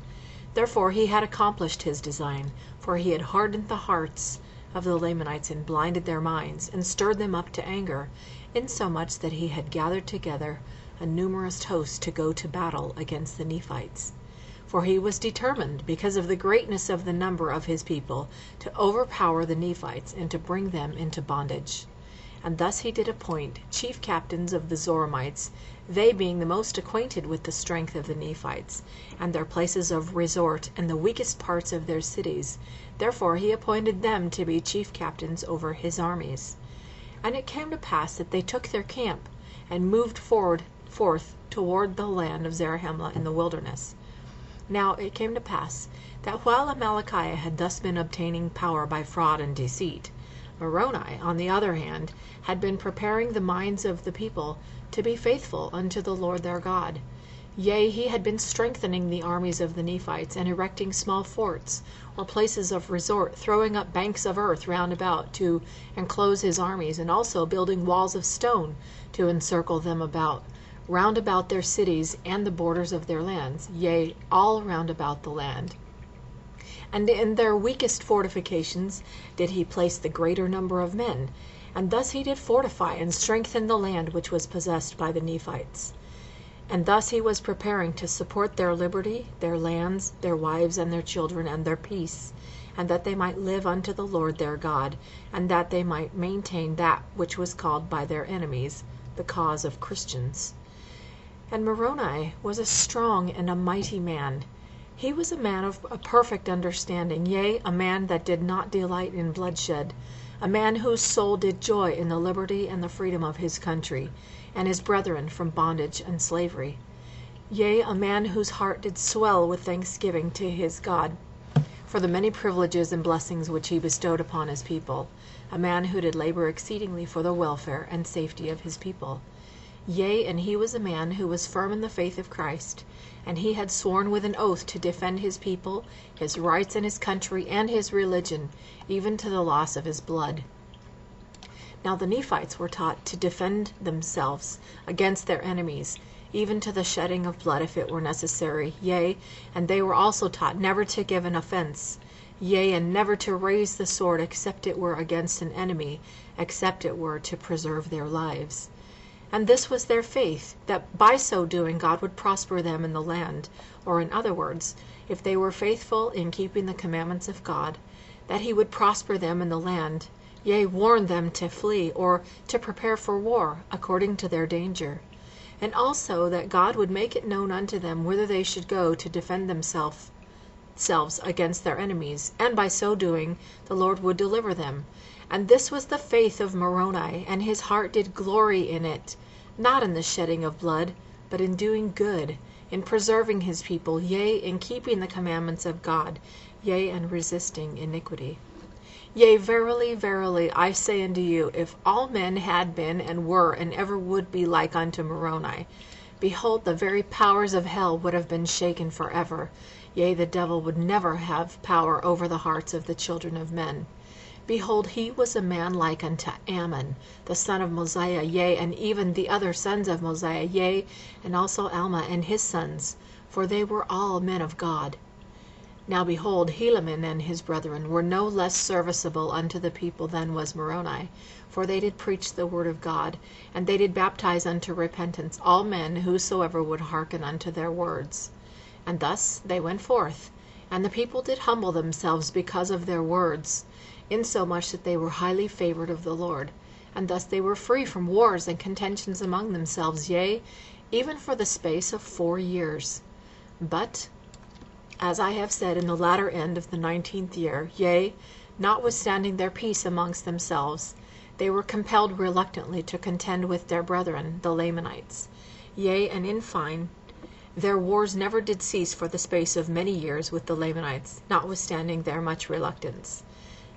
Therefore he had accomplished his design, for he had hardened the hearts of the Lamanites, and blinded their minds, and stirred them up to anger, insomuch that he had gathered together a numerous host to go to battle against the Nephites. For he was determined, because of the greatness of the number of his people, to overpower the Nephites, and to bring them into bondage. And thus he did appoint chief captains of the Zoramites, they being the most acquainted with the strength of the Nephites, and their places of resort, and the weakest parts of their cities. Therefore he appointed them to be chief captains over his armies. And it came to pass that they took their camp, and moved forth toward the land of Zarahemla in the wilderness. Now it came to pass that while Amalickiah had thus been obtaining power by fraud and deceit, Moroni, on the other hand, had been preparing the minds of the people to be faithful unto the Lord their God. Yea, he had been strengthening the armies of the Nephites, and erecting small forts, or places of resort, throwing up banks of earth round about to enclose his armies, and also building walls of stone to encircle them round about their cities and the borders of their lands, yea, all round about the land. And in their weakest fortifications did he place the greater number of men, and thus he did fortify and strengthen the land which was possessed by the Nephites. And thus he was preparing to support their liberty, their lands, their wives, and their children, and their peace, and that they might live unto the Lord their God, and that they might maintain that which was called by their enemies the cause of Christians. And Moroni was a strong and a mighty man. He was a man of a perfect understanding, yea, a man that did not delight in bloodshed, a man whose soul did joy in the liberty and the freedom of his country, and his brethren from bondage and slavery. Yea, a man whose heart did swell with thanksgiving to his God for the many privileges and blessings which he bestowed upon his people, a man who did labor exceedingly for the welfare and safety of his people. Yea, and he was a man who was firm in the faith of Christ, and he had sworn with an oath to defend his people, his rights and his country, and his religion, even to the loss of his blood. Now the Nephites were taught to defend themselves against their enemies, even to the shedding of blood if it were necessary. Yea, and they were also taught never to give an offense, yea, and never to raise the sword except it were against an enemy, except it were to preserve their lives. And this was their faith, that by so doing God would prosper them in the land, or in other words, if they were faithful in keeping the commandments of God, that he would prosper them in the land, yea, warn them to flee, or to prepare for war, according to their danger. And also that God would make it known unto them whither they should go to defend themselves against their enemies, and by so doing the Lord would deliver them. And this was the faith of Moroni, and his heart did glory in it, not in the shedding of blood, but in doing good, in preserving his people, yea, in keeping the commandments of God, yea, and resisting iniquity. Yea, verily, verily, I say unto you, if all men had been and were and ever would be like unto Moroni, behold, the very powers of hell would have been shaken forever. Yea, the devil would never have power over the hearts of the children of men. Behold, he was a man like unto Ammon, the son of Mosiah, yea, and even the other sons of Mosiah, yea, and also Alma and his sons, for they were all men of God. Now behold, Helaman and his brethren were no less serviceable unto the people than was Moroni, for they did preach the word of God, and they did baptize unto repentance all men whosoever would hearken unto their words. And thus they went forth, and the people did humble themselves because of their words, insomuch that they were highly favored of the Lord. And thus they were free from wars and contentions among themselves, yea, even for the space of 4 years. But, as I have said, in the latter end of the 19th year, yea, notwithstanding their peace amongst themselves, they were compelled reluctantly to contend with their brethren, the Lamanites. Yea, and in fine, their wars never did cease for the space of many years with the Lamanites, notwithstanding their much reluctance.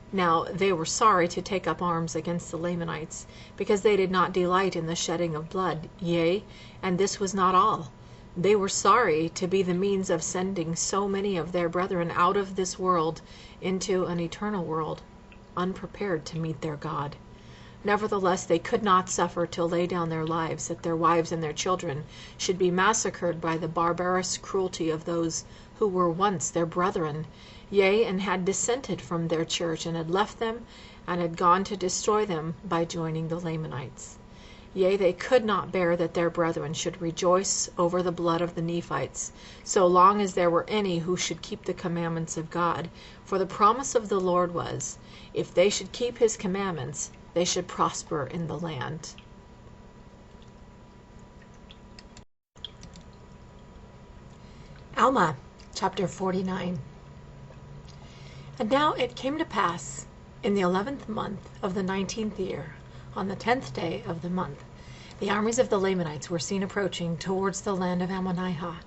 Now they were sorry to take up arms against the Lamanites, because they did not delight in the shedding of blood. Yea, and this was not all. They were sorry to be the means of sending so many of their brethren out of this world into an eternal world, unprepared to meet their God. Nevertheless, they could not suffer to lay down their lives, that their wives and their children should be massacred by the barbarous cruelty of those who were once their brethren, yea, and had dissented from their church, and had left them, and had gone to destroy them by joining the Lamanites. Yea, they could not bear that their brethren should rejoice over the blood of the Nephites, so long as there were any who should keep the commandments of God. For the promise of the Lord was, if they should keep his commandments, they should prosper in the land. Alma, chapter 49. And now it came to pass, in the 11th month of the 19th year, on the 10th day of the month, the armies of the Lamanites were seen approaching towards the land of Ammonihah.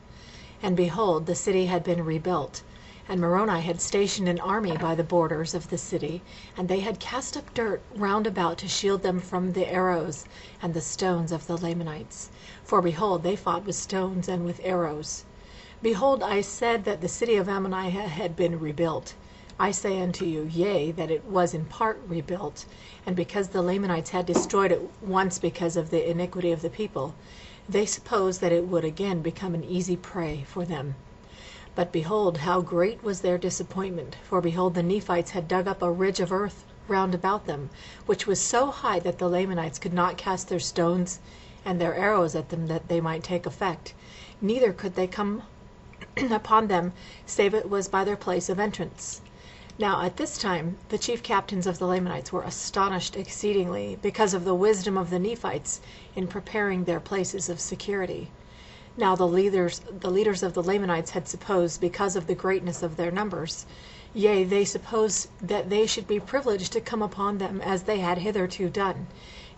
And behold, the city had been rebuilt, and Moroni had stationed an army by the borders of the city, and they had cast up dirt round about to shield them from the arrows and the stones of the Lamanites. For behold, they fought with stones and with arrows. Behold, I said that the city of Ammonihah had been rebuilt. I say unto you, yea, that it was in part rebuilt, and because the Lamanites had destroyed it once because of the iniquity of the people, they supposed that it would again become an easy prey for them. But behold, how great was their disappointment! For behold, the Nephites had dug up a ridge of earth round about them, which was so high that the Lamanites could not cast their stones and their arrows at them that they might take effect, neither could they come upon them, save it was by their place of entrance. Now at this time the chief captains of the Lamanites were astonished exceedingly, because of the wisdom of the Nephites in preparing their places of security. Now the leaders of the Lamanites had supposed, because of the greatness of their numbers, yea, they supposed that they should be privileged to come upon them as they had hitherto done.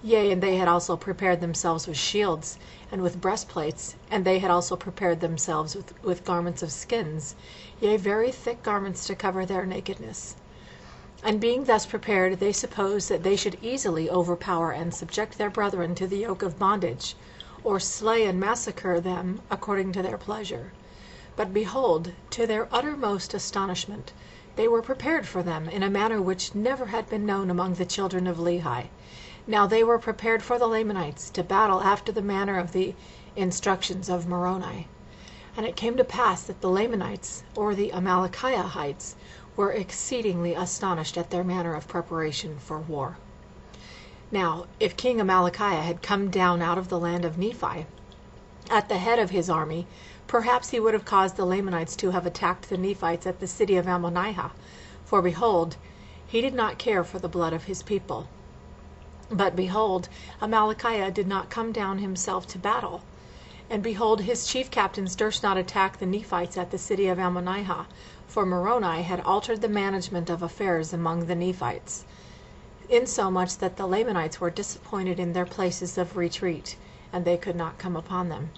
Yea, and they had also prepared themselves with shields, and with breastplates, and they had also prepared themselves with garments of skins, yea, very thick garments to cover their nakedness. And being thus prepared, they supposed that they should easily overpower and subject their brethren to the yoke of bondage, or slay and massacre them according to their pleasure. But behold, to their uttermost astonishment, they were prepared for them in a manner which never had been known among the children of Lehi. Now they were prepared for the Lamanites to battle after the manner of the instructions of Moroni. And it came to pass that the Lamanites, or the Amalekiahites, were exceedingly astonished at their manner of preparation for war. Now, if King Amalekiah had come down out of the land of Nephi, at the head of his army, perhaps he would have caused the Lamanites to have attacked the Nephites at the city of Ammonihah. For behold, he did not care for the blood of his people. But behold, Amalekiah did not come down himself to battle. And behold, his chief captains durst not attack the Nephites at the city of Ammonihah, for Moroni had altered the management of affairs among the Nephites, insomuch that the Lamanites were disappointed in their places of retreat, and they could not come upon them.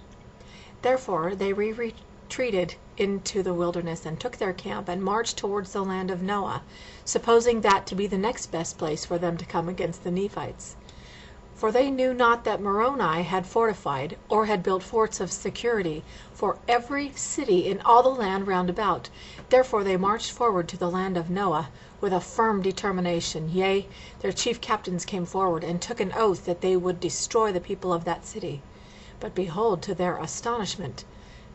Therefore they retreated into the wilderness, and took their camp, and marched towards the land of Noah, supposing that to be the next best place for them to come against the Nephites. For they knew not that Moroni had fortified, or had built forts of security, for every city in all the land round about. Therefore they marched forward to the land of Noah, with a firm determination. Yea, their chief captains came forward, and took an oath that they would destroy the people of that city. But behold, to their astonishment,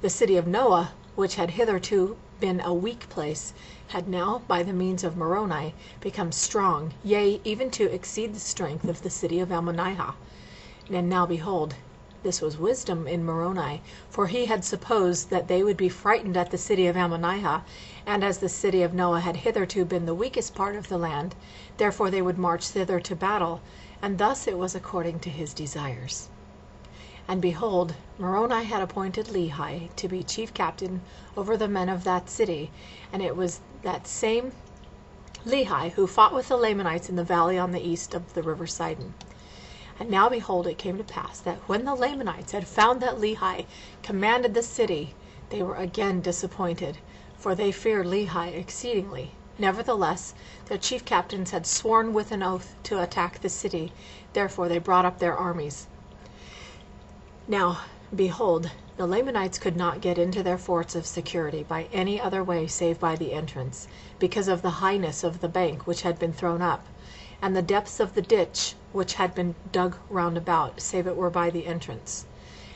the city of Noah, which had hitherto been a weak place, had now, by the means of Moroni, become strong, yea, even to exceed the strength of the city of Ammonihah. And now behold, this was wisdom in Moroni, for he had supposed that they would be frightened at the city of Ammonihah, and as the city of Noah had hitherto been the weakest part of the land, therefore they would march thither to battle, and thus it was according to his desires. And behold, Moroni had appointed Lehi to be chief captain over the men of that city, and it was that same Lehi who fought with the Lamanites in the valley on the east of the river Sidon. And now behold, it came to pass that when the Lamanites had found that Lehi commanded the city, they were again disappointed, for they feared Lehi exceedingly. Nevertheless, their chief captains had sworn with an oath to attack the city. Therefore they brought up their armies. Now, behold, the Lamanites could not get into their forts of security by any other way save by the entrance, because of the highness of the bank which had been thrown up, and the depths of the ditch which had been dug round about, save it were by the entrance.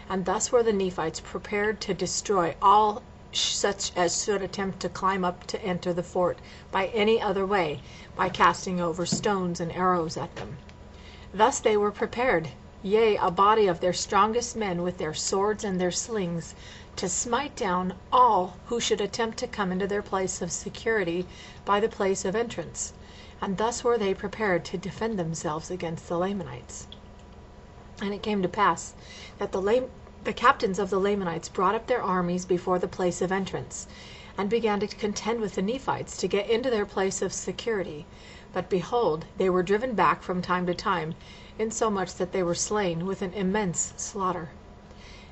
And thus were the Nephites prepared to destroy all such as should attempt to climb up to enter the fort by any other way, by casting over stones and arrows at them. Thus they were prepared, yea, a body of their strongest men with their swords and their slings, to smite down all who should attempt to come into their place of security by the place of entrance. And thus were they prepared to defend themselves against the Lamanites. And it came to pass that the captains of the Lamanites brought up their armies before the place of entrance, and began to contend with the Nephites to get into their place of security. But behold, they were driven back from time to time, insomuch that they were slain with an immense slaughter.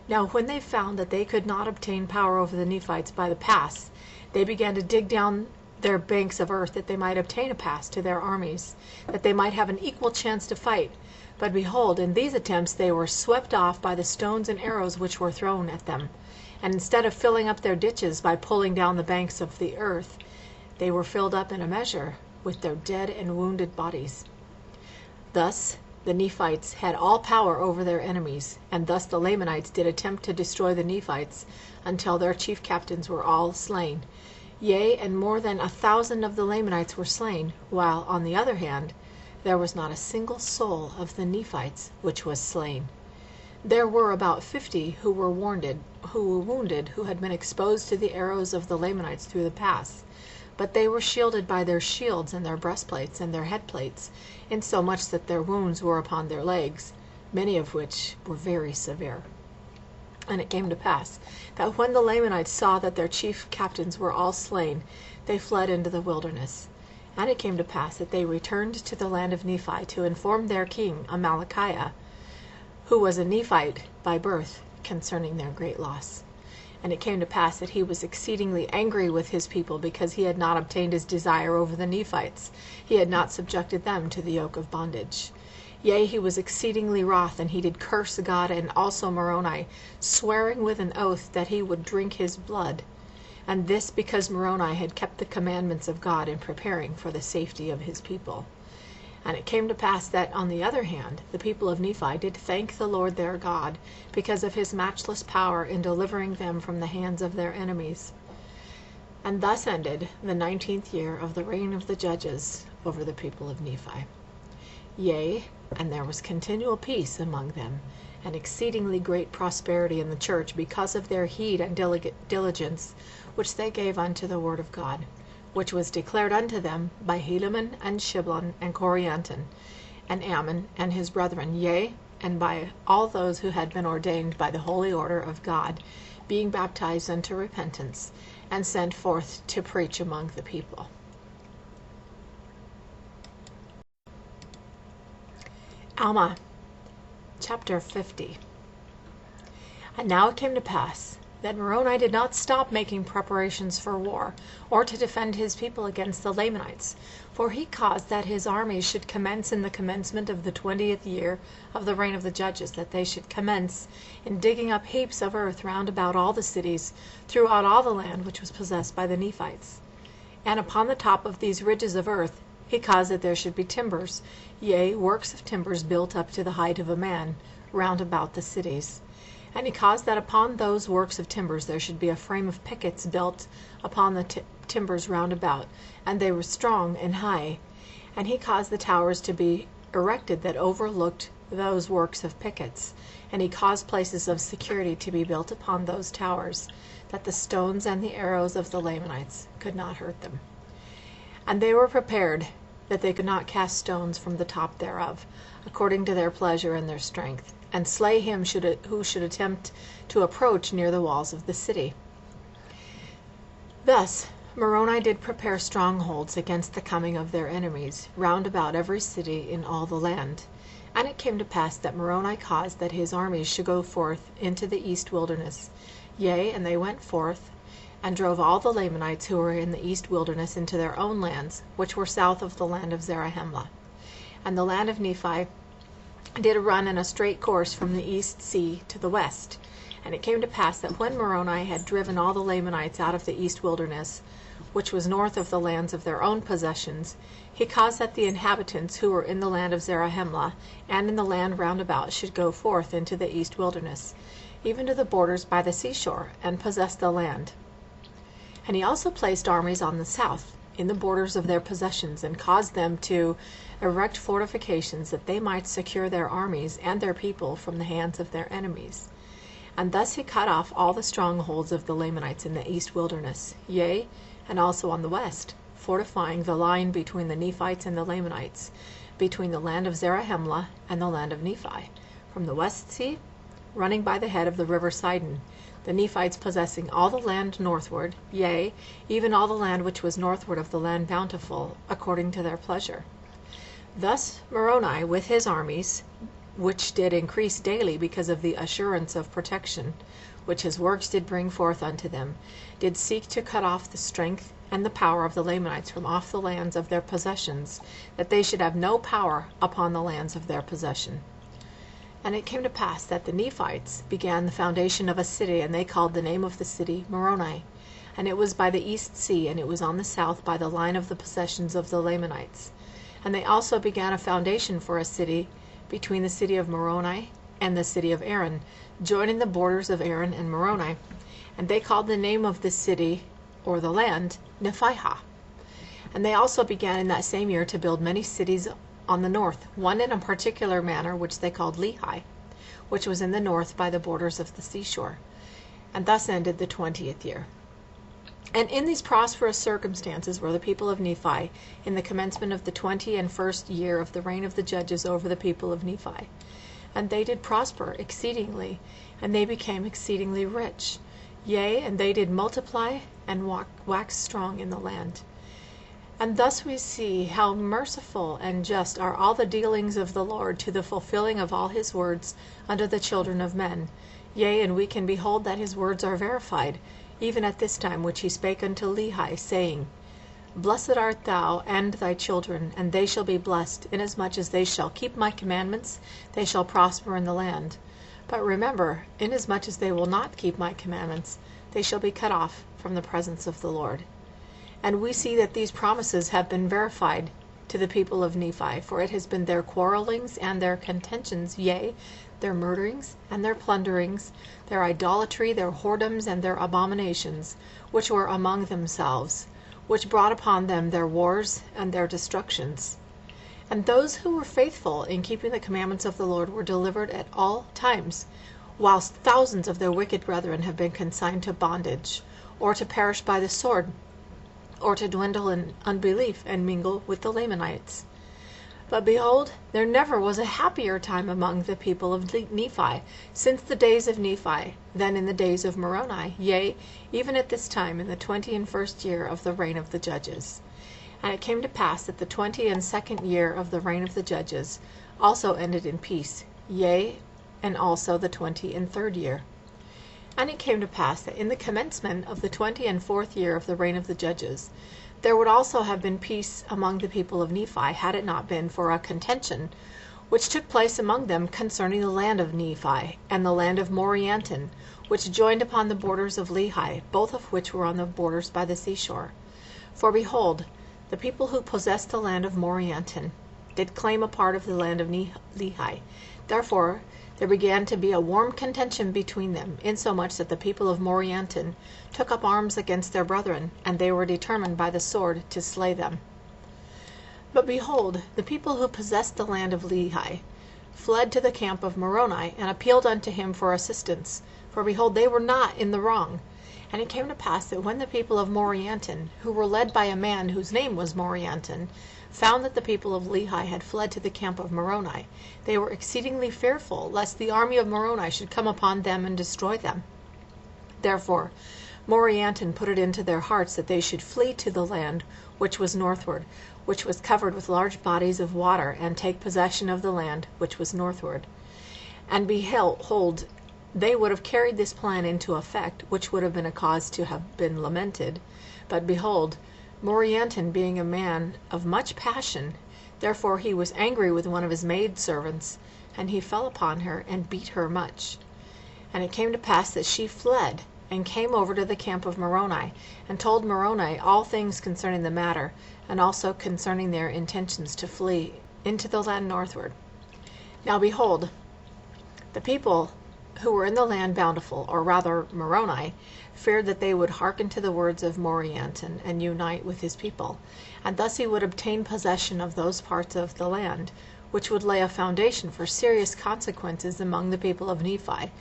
Now when they found that they could not obtain power over the Nephites by the pass, they began to dig down their banks of earth, that they might obtain a pass to their armies, that they might have an equal chance to fight. But behold, in these attempts they were swept off by the stones and arrows which were thrown at them, and instead of filling up their ditches by pulling down the banks of the earth, they were filled up in a measure with their dead and wounded bodies. Thus the Nephites had all power over their enemies, and thus the Lamanites did attempt to destroy the Nephites until their chief captains were all slain. Yea, and more than 1,000 of the Lamanites were slain, while, on the other hand, there was not a single soul of the Nephites which was slain. There were about 50 who were wounded, who had been exposed to the arrows of the Lamanites through the pass, but they were shielded by their shields and their breastplates and their headplates, insomuch that their wounds were upon their legs, many of which were very severe. And it came to pass that when the Lamanites saw that their chief captains were all slain, they fled into the wilderness. And it came to pass that they returned to the land of Nephi to inform their king Amalickiah, who was a Nephite by birth, concerning their great loss. And it came to pass that he was exceedingly angry with his people, because he had not obtained his desire over the Nephites. He had not subjected them to the yoke of bondage. Yea, he was exceedingly wroth, and he did curse God and also Moroni, swearing with an oath that he would drink his blood. And this because Moroni had kept the commandments of God in preparing for the safety of his people. And it came to pass that, on the other hand, the people of Nephi did thank the Lord their God, because of his matchless power in delivering them from the hands of their enemies. And thus ended the 19th year of the reign of the judges over the people of Nephi. Yea, and there was continual peace among them, and exceedingly great prosperity in the church, because of their heed and diligence which they gave unto the word of God, which was declared unto them by Helaman and Shiblon and Corianton, and Ammon and his brethren, yea, and by all those who had been ordained by the holy order of God, being baptized unto repentance, and sent forth to preach among the people. Alma, chapter 50. And now it came to pass that Moroni did not stop making preparations for war, or to defend his people against the Lamanites, for he caused that his armies should commence in the commencement of the 20th year of the reign of the judges, that they should commence in digging up heaps of earth round about all the cities, throughout all the land which was possessed by the Nephites. And upon the top of these ridges of earth he caused that there should be timbers, yea, works of timbers built up to the height of a man, round about the cities. And he caused that upon those works of timbers there should be a frame of pickets built upon the timbers round about, and they were strong and high. And he caused the towers to be erected that overlooked those works of pickets. And he caused places of security to be built upon those towers, that the stones and the arrows of the Lamanites could not hurt them. And they were prepared that they could not cast stones from the top thereof, according to their pleasure and their strength, and slay him who should attempt to approach near the walls of the city. Thus Moroni did prepare strongholds against the coming of their enemies, round about every city in all the land. And it came to pass that Moroni caused that his armies should go forth into the east wilderness. Yea, and they went forth, and drove all the Lamanites who were in the east wilderness into their own lands, which were south of the land of Zarahemla. And the land of Nephi did run in a straight course from the east sea to the west. And it came to pass that when Moroni had driven all the Lamanites out of the east wilderness, which was north of the lands of their own possessions, he caused that the inhabitants who were in the land of Zarahemla and in the land round about should go forth into the east wilderness, even to the borders by the seashore, and possess the land. And he also placed armies on the south, in the borders of their possessions, and caused them to erect fortifications, that they might secure their armies and their people from the hands of their enemies. And thus he cut off all the strongholds of the Lamanites in the east wilderness, yea, and also on the west, fortifying the line between the Nephites and the Lamanites, between the land of Zarahemla and the land of Nephi, from the west sea, running by the head of the river Sidon, the Nephites possessing all the land northward, yea, even all the land which was northward of the land bountiful, according to their pleasure. Thus Moroni with his armies, which did increase daily because of the assurance of protection, which his works did bring forth unto them, did seek to cut off the strength and the power of the Lamanites from off the lands of their possessions, that they should have no power upon the lands of their possession. And it came to pass that the Nephites began the foundation of a city, and they called the name of the city Moroni. And it was by the east sea, and it was on the south by the line of the possessions of the Lamanites. And they also began a foundation for a city between the city of Moroni and the city of Aaron, joining the borders of Aaron and Moroni. And they called the name of the city, or the land, Nephihah. And they also began in that same year to build many cities on the north, one in a particular manner which they called Lehi, which was in the north by the borders of the seashore. And thus ended the 20th year. And in these prosperous circumstances were the people of Nephi, in the commencement of the 21st year of the reign of the judges over the people of Nephi. and they did prosper exceedingly, and they became exceedingly rich. Yea, and they did multiply and wax strong in the land. And thus we see how merciful and just are all the dealings of the Lord to the fulfilling of all his words unto the children of men. Yea, and we can behold that his words are verified, even at this time which he spake unto Lehi, saying, Blessed art thou and thy children, and they shall be blessed, inasmuch as they shall keep my commandments, they shall prosper in the land. But remember, inasmuch as they will not keep my commandments, they shall be cut off from the presence of the Lord. And we see that these promises have been verified to the people of Nephi, for it has been their quarrelings and their contentions, yea, their murderings and their plunderings, their idolatry, their whoredoms, and their abominations, which were among themselves, which brought upon them their wars and their destructions. And those who were faithful in keeping the commandments of the Lord were delivered at all times, whilst thousands of their wicked brethren have been consigned to bondage, or to perish by the sword, or to dwindle in unbelief and mingle with the Lamanites. But behold, there never was a happier time among the people of Nephi, since the days of Nephi, than in the days of Moroni, yea, even at this time in the 21st year of the reign of the judges. And it came to pass that the 22nd year of the reign of the judges also ended in peace, yea, and also the 23rd year. And it came to pass that in the commencement of the 24th year of the reign of the judges, there would also have been peace among the people of Nephi, had it not been for a contention which took place among them concerning the land of Nephi and the land of Morianton, which joined upon the borders of Lehi, both of which were on the borders by the seashore. For behold, the people who possessed the land of Morianton did claim a part of the land of Lehi. Therefore there began to be a warm contention between them, insomuch that the people of Morianton took up arms against their brethren, and they were determined by the sword to slay them. But behold, the people who possessed the land of Lehi fled to the camp of Moroni, and appealed unto him for assistance, for behold, they were not in the wrong. And it came to pass that when the people of Morianton, who were led by a man whose name was Morianton, found that the people of Lehi had fled to the camp of Moroni, they were exceedingly fearful, lest the army of Moroni should come upon them and destroy them. Therefore Morianton put it into their hearts that they should flee to the land which was northward, which was covered with large bodies of water, and take possession of the land which was northward. And behold, they would have carried this plan into effect, which would have been a cause to have been lamented. But behold, Morianton being a man of much passion, therefore he was angry with one of his maidservants, and he fell upon her and beat her much. And it came to pass that she fled, and came over to the camp of Moroni, and told Moroni all things concerning the matter, and also concerning their intentions to flee into the land northward. Now behold, the people who were in the land bountiful, or rather Moroni, feared that they would hearken to the words of Morianton, and unite with his people, and thus he would obtain possession of those parts of the land, which would lay a foundation for serious consequences among the people of Nephi,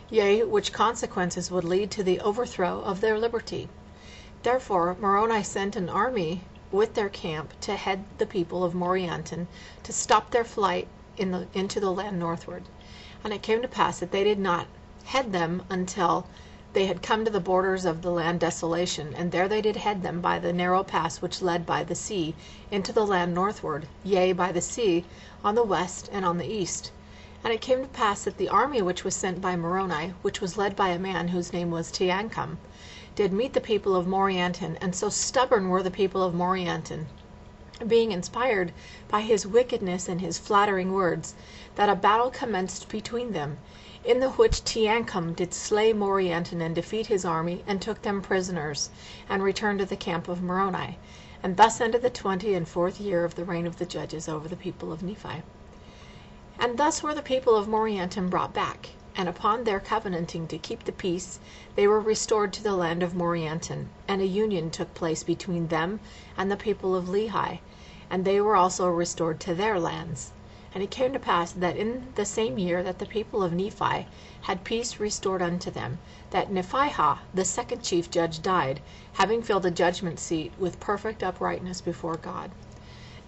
yea, which consequences would lead to the overthrow of their liberty. Therefore Moroni sent an army with their camp to head the people of Morianton, to stop their flight into the land northward. And it came to pass that they did not head them until they had come to the borders of the land desolation, and there they did head them by the narrow pass which led by the sea into the land northward, yea, by the sea on the west and on the east. And it came to pass that the army which was sent by Moroni, which was led by a man whose name was Teancum, did meet the people of Morianton, and so stubborn were the people of Morianton, being inspired by his wickedness and his flattering words, that a battle commenced between them, in the which Teancum did slay Morianton and defeat his army, and took them prisoners, and returned to the camp of Moroni. And thus ended the 24th year of the reign of the judges over the people of Nephi. And thus were the people of Morianton brought back, and upon their covenanting to keep the peace, they were restored to the land of Morianton, and a union took place between them and the people of Lehi, and they were also restored to their lands. And it came to pass that in the same year that the people of Nephi had peace restored unto them, that Nephihah, the second chief judge, died, having filled a judgment seat with perfect uprightness before God.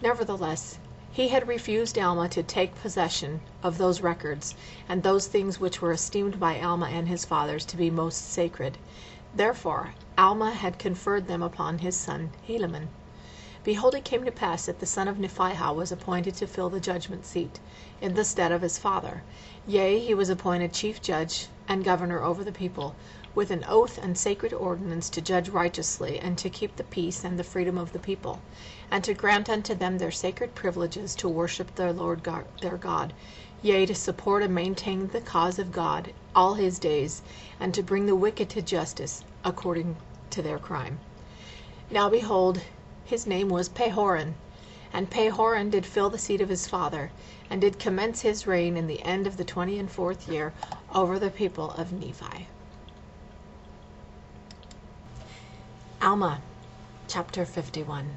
Nevertheless, He had refused Alma to take possession of those records, and those things which were esteemed by Alma and his fathers to be most sacred. Therefore Alma had conferred them upon his son Helaman. Behold, it came to pass that the son of Nephihah was appointed to fill the judgment seat, in the stead of his father. Yea, he was appointed chief judge and governor over the people, with an oath and sacred ordinance to judge righteously, and to keep the peace and the freedom of the people, and to grant unto them their sacred privileges to worship their Lord God, their God, yea, to support and maintain the cause of God all his days, and to bring the wicked to justice according to their crime. Now behold, his name was Pehoran, and Pehoran did fill the seat of his father, and did commence his reign in the end of the 24th year over the people of Nephi. Alma, chapter 51.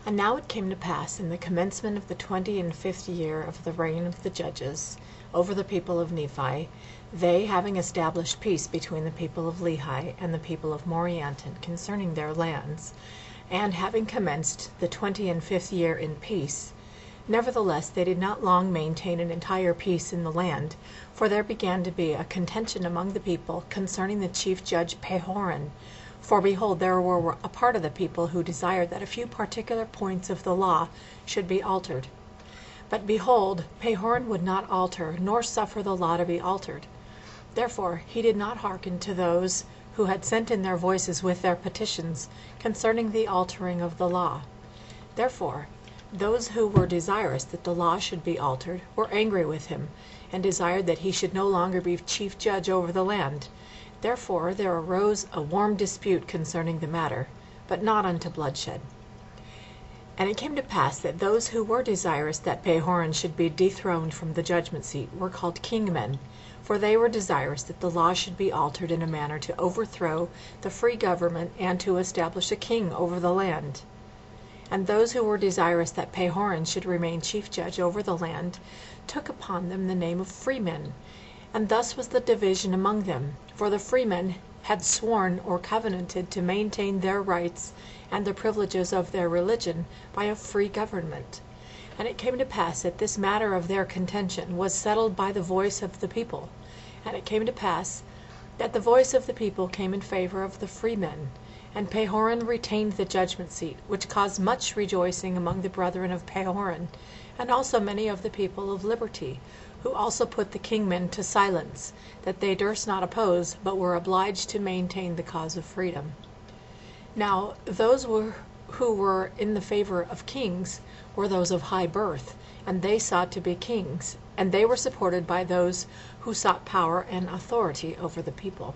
And now it came to pass in the commencement of the 25th year of the reign of the judges over the people of Nephi, they having established peace between the people of Lehi and the people of Morianton concerning their lands, and having commenced the 25th year in peace, nevertheless they did not long maintain an entire peace in the land, for there began to be a contention among the people concerning the chief judge Pehoran. For behold, there were a part of the people who desired that a few particular points of the law should be altered. But behold, Pehoran would not alter, nor suffer the law to be altered. Therefore he did not hearken to those who had sent in their voices with their petitions concerning the altering of the law. Therefore those who were desirous that the law should be altered were angry with him, and desired that he should no longer be chief judge over the land. Therefore there arose a warm dispute concerning the matter, but not unto bloodshed. And it came to pass that those who were desirous that Pehoran should be dethroned from the judgment seat were called kingmen, for they were desirous that the law should be altered in a manner to overthrow the free government and to establish a king over the land. And those who were desirous that Pehoran should remain chief judge over the land took upon them the name of freemen. And thus was the division among them, for the freemen had sworn or covenanted to maintain their rights and the privileges of their religion by a free government. And it came to pass that this matter of their contention was settled by the voice of the people. And it came to pass that the voice of the people came in favor of the freemen, and Pehoran retained the judgment seat, which caused much rejoicing among the brethren of Pehoran, and also many of the people of liberty, who also put the kingmen to silence, that they durst not oppose, but were obliged to maintain the cause of freedom. Now those who were in the favor of kings were those of high birth, and they sought to be kings, and they were supported by those who sought power and authority over the people.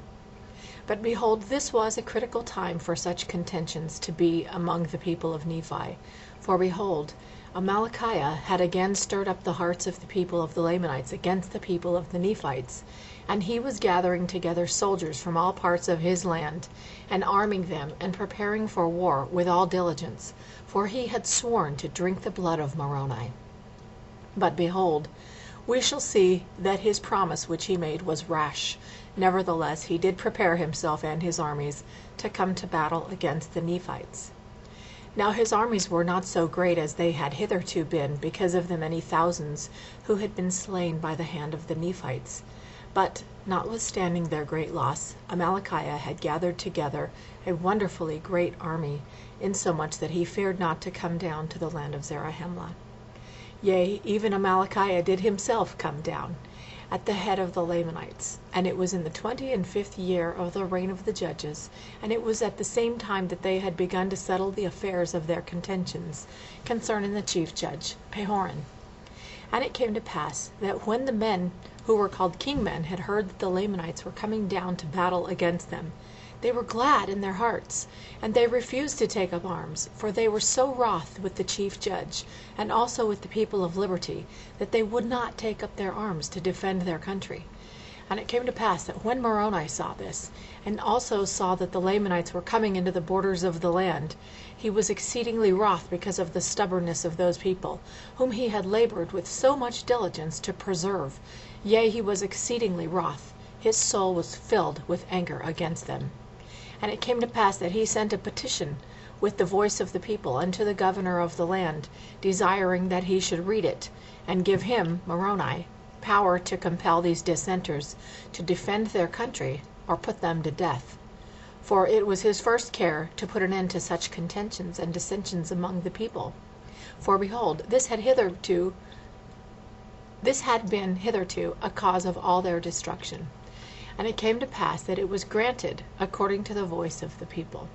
But behold, this was a critical time for such contentions to be among the people of Nephi. For behold, Amalickiah had again stirred up the hearts of the people of the Lamanites against the people of the Nephites, and he was gathering together soldiers from all parts of his land, and arming them, and preparing for war with all diligence, for he had sworn to drink the blood of Moroni. But behold, we shall see that his promise which he made was rash. Nevertheless he did prepare himself and his armies to come to battle against the Nephites. Now his armies were not so great as they had hitherto been, because of the many thousands who had been slain by the hand of the Nephites. But, notwithstanding their great loss, Amalickiah had gathered together a wonderfully great army, insomuch that he feared not to come down to the land of Zarahemla. Yea, even Amalickiah did himself come down, at the head of the Lamanites, and it was in the 25th year of the reign of the judges, and it was at the same time that they had begun to settle the affairs of their contentions concerning the chief judge Pehoran. And it came to pass that when the men who were called kingmen had heard that the Lamanites were coming down to battle against them, they were glad in their hearts, and they refused to take up arms, for they were so wroth with the chief judge, and also with the people of liberty, that they would not take up their arms to defend their country. And it came to pass that when Moroni saw this, and also saw that the Lamanites were coming into the borders of the land, he was exceedingly wroth because of the stubbornness of those people, whom he had labored with so much diligence to preserve. Yea, he was exceedingly wroth. His soul was filled with anger against them. And it came to pass that he sent a petition with the voice of the people unto the governor of the land, desiring that he should read it, and give him, Moroni, power to compel these dissenters to defend their country, or put them to death. For it was his first care to put an end to such contentions and dissensions among the people. For behold, this had been hitherto a cause of all their destruction. And it came to pass that it was granted according to the voice of the people.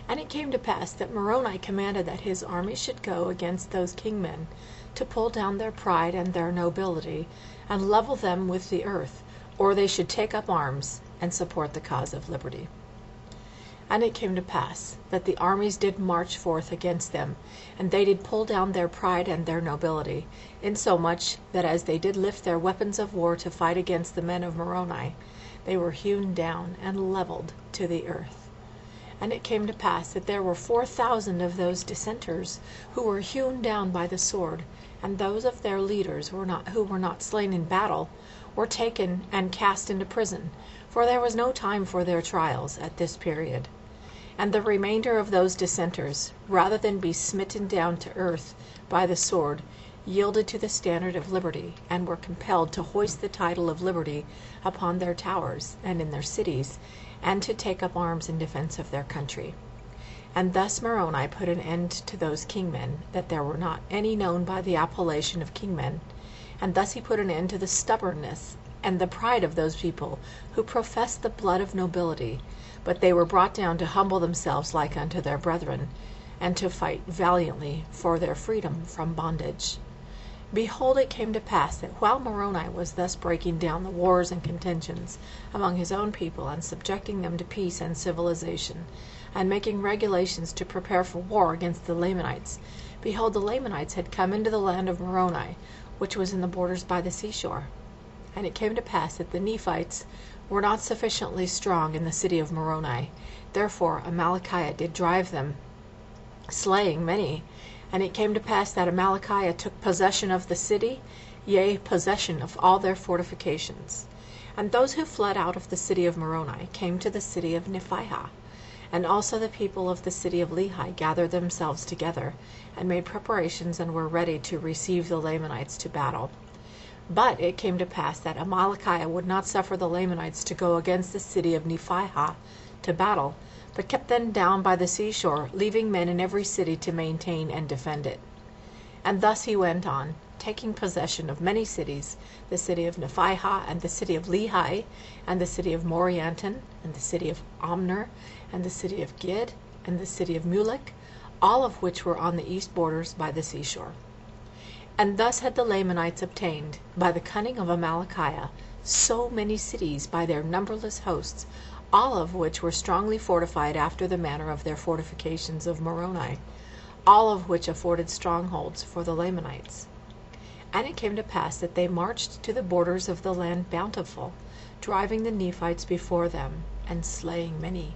And it came to pass that Moroni commanded that his army should go against those kingmen, to pull down their pride and their nobility, and level them with the earth, or they should take up arms, and support the cause of liberty. And it came to pass that the armies did march forth against them, and they did pull down their pride and their nobility, insomuch that as they did lift their weapons of war to fight against the men of Moroni, they were hewn down and levelled to the earth. And it came to pass that there were 4,000 of those dissenters who were hewn down by the sword, and those of their leaders who were not slain in battle were taken and cast into prison, for there was no time for their trials at this period. And the remainder of those dissenters, rather than be smitten down to earth by the sword, yielded to the standard of liberty, and were compelled to hoist the title of liberty upon their towers and in their cities, and to take up arms in defense of their country. And thus Moroni put an end to those kingmen, that there were not any known by the appellation of kingmen. And thus he put an end to the stubbornness and the pride of those people who professed the blood of nobility, but they were brought down to humble themselves like unto their brethren, and to fight valiantly for their freedom from bondage. Behold, it came to pass that while Moroni was thus breaking down the wars and contentions among his own people, and subjecting them to peace and civilization, and making regulations to prepare for war against the Lamanites, behold, the Lamanites had come into the land of Moroni, which was in the borders by the seashore. And it came to pass that the Nephites were not sufficiently strong in the city of Moroni. Therefore Amalickiah did drive them, slaying many. And it came to pass that Amalickiah took possession of the city, yea, possession of all their fortifications. And those who fled out of the city of Moroni came to the city of Nephihah. And also the people of the city of Lehi gathered themselves together, and made preparations, and were ready to receive the Lamanites to battle. But it came to pass that Amalickiah would not suffer the Lamanites to go against the city of Nephihah to battle, but kept them down by the seashore, leaving men in every city to maintain and defend it. And thus he went on, taking possession of many cities, the city of Nephihah, and the city of Lehi, and the city of Morianton, and the city of Omner, and the city of Gid, and the city of Mulek, all of which were on the east borders by the seashore. And thus had the Lamanites obtained, by the cunning of Amalickiah, so many cities by their numberless hosts, all of which were strongly fortified after the manner of their fortifications of Moroni, all of which afforded strongholds for the Lamanites. And it came to pass that they marched to the borders of the land Bountiful, driving the Nephites before them, and slaying many.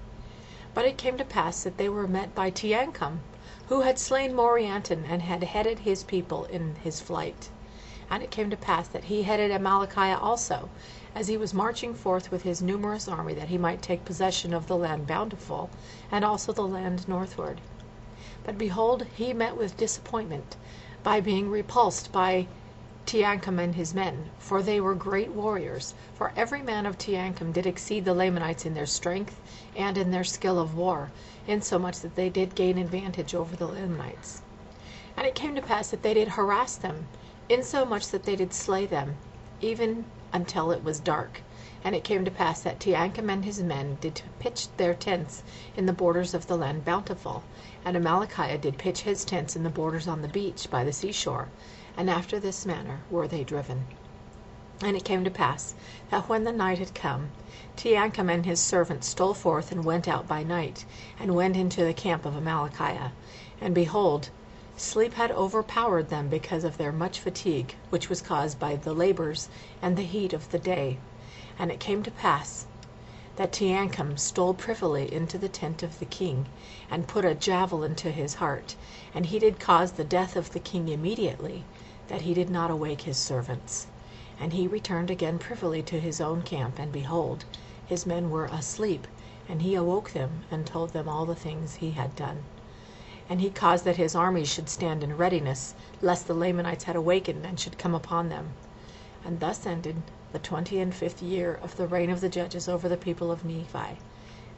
But it came to pass that they were met by Teancum, who had slain Morianton, and had headed his people in his flight. And it came to pass that he headed Amalickiah also, as he was marching forth with his numerous army, that he might take possession of the land Bountiful, and also the land northward. But behold, he met with disappointment, by being repulsed by Teancum and his men, for they were great warriors, for every man of Teancum did exceed the Lamanites in their strength and in their skill of war, insomuch that they did gain advantage over the Lamanites. And it came to pass that they did harass them, insomuch that they did slay them, even until it was dark. And it came to pass that Teancum and his men did pitch their tents in the borders of the land Bountiful, and Amalickiah did pitch his tents in the borders on the beach by the seashore, and after this manner were they driven. And it came to pass that when the night had come, Teancum and his servants stole forth and went out by night, and went into the camp of Amalickiah. And behold, sleep had overpowered them because of their much fatigue, which was caused by the labors and the heat of the day. And it came to pass that Teancum stole privily into the tent of the king, and put a javelin to his heart, and he did cause the death of the king immediately, that he did not awake his servants. And he returned again privily to his own camp, and behold, his men were asleep, And he awoke them, and told them all the things he had done. And he caused that his armies should stand in readiness, lest the Lamanites had awakened and should come upon them. And thus ended the 25th year of the reign of the judges over the people of Nephi.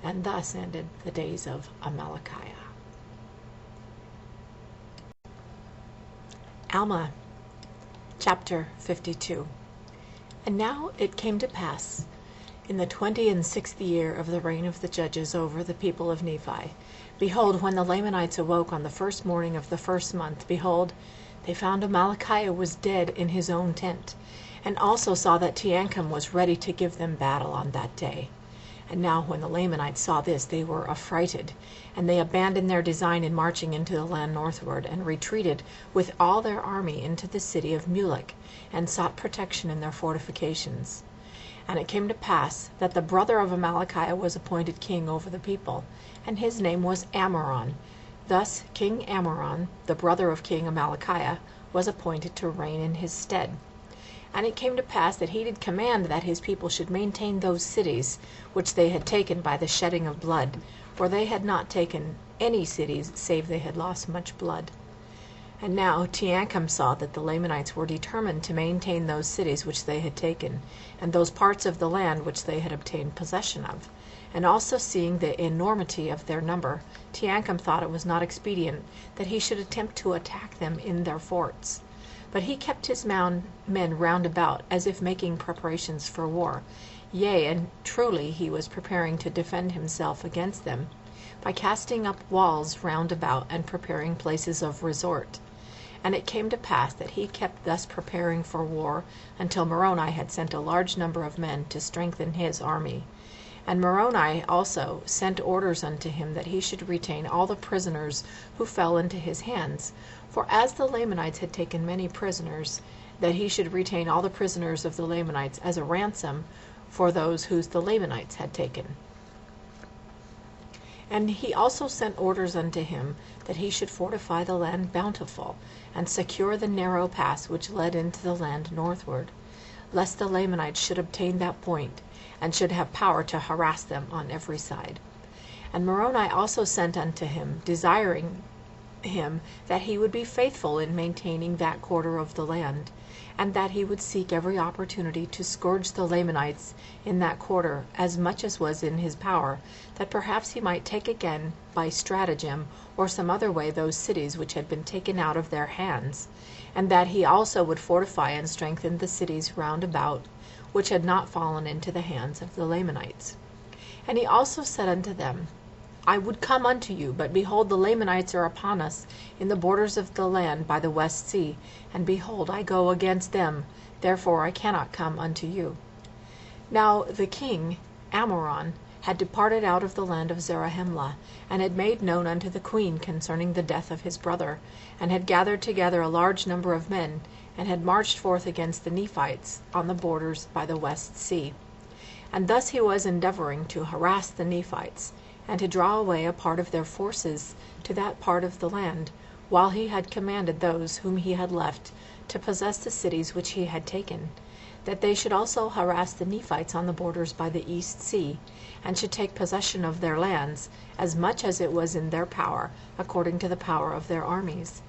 And thus ended the days of Amalickiah. Alma, chapter 52. And now it came to pass, in the 26th year of the reign of the judges over the people of Nephi, behold, when the Lamanites awoke on the first morning of the first month, behold, they found Amalickiah was dead in his own tent, and also saw that Teancum was ready to give them battle on that day. And now when the Lamanites saw this, they were affrighted, and they abandoned their design in marching into the land northward, and retreated with all their army into the city of Mulek, and sought protection in their fortifications. And it came to pass that the brother of Amalickiah was appointed king over the people, and his name was Ammoron. Thus King Ammoron, the brother of King Amalickiah, was appointed to reign in his stead. And it came to pass that he did command that his people should maintain those cities which they had taken by the shedding of blood, for they had not taken any cities save they had lost much blood. And now Teancum saw that the Lamanites were determined to maintain those cities which they had taken, and those parts of the land which they had obtained possession of. And also seeing the enormity of their number, Teancum thought it was not expedient that he should attempt to attack them in their forts. But he kept his men round about, as if making preparations for war. Yea, and truly he was preparing to defend himself against them, by casting up walls round about, and preparing places of resort. And it came to pass that he kept thus preparing for war, until Moroni had sent a large number of men to strengthen his army. And Moroni also sent orders unto him that he should retain all the prisoners who fell into his hands. For as the Lamanites had taken many prisoners, that he should retain all the prisoners of the Lamanites as a ransom for those whose the Lamanites had taken. And he also sent orders unto him that he should fortify the land Bountiful, and secure the narrow pass which led into the land northward, lest the Lamanites should obtain that point, and should have power to harass them on every side. And Moroni also sent unto him, desiring him that he would be faithful in maintaining that quarter of the land, and that he would seek every opportunity to scourge the Lamanites in that quarter as much as was in his power, that perhaps he might take again by stratagem or some other way those cities which had been taken out of their hands, and that he also would fortify and strengthen the cities round about, which had not fallen into the hands of the Lamanites. And he also said unto them, I would come unto you, but behold, the Lamanites are upon us in the borders of the land by the west sea, and behold, I go against them, therefore I cannot come unto you. Now the king, Ammoron, had departed out of the land of Zarahemla, and had made known unto the queen concerning the death of his brother, and had gathered together a large number of men, and had marched forth against the Nephites on the borders by the west sea. And thus he was endeavoring to harass the Nephites, and to draw away a part of their forces to that part of the land, while he had commanded those whom he had left to possess the cities which he had taken, that they should also harass the Nephites on the borders by the east sea, and should take possession of their lands, as much as it was in their power, according to the power of their armies.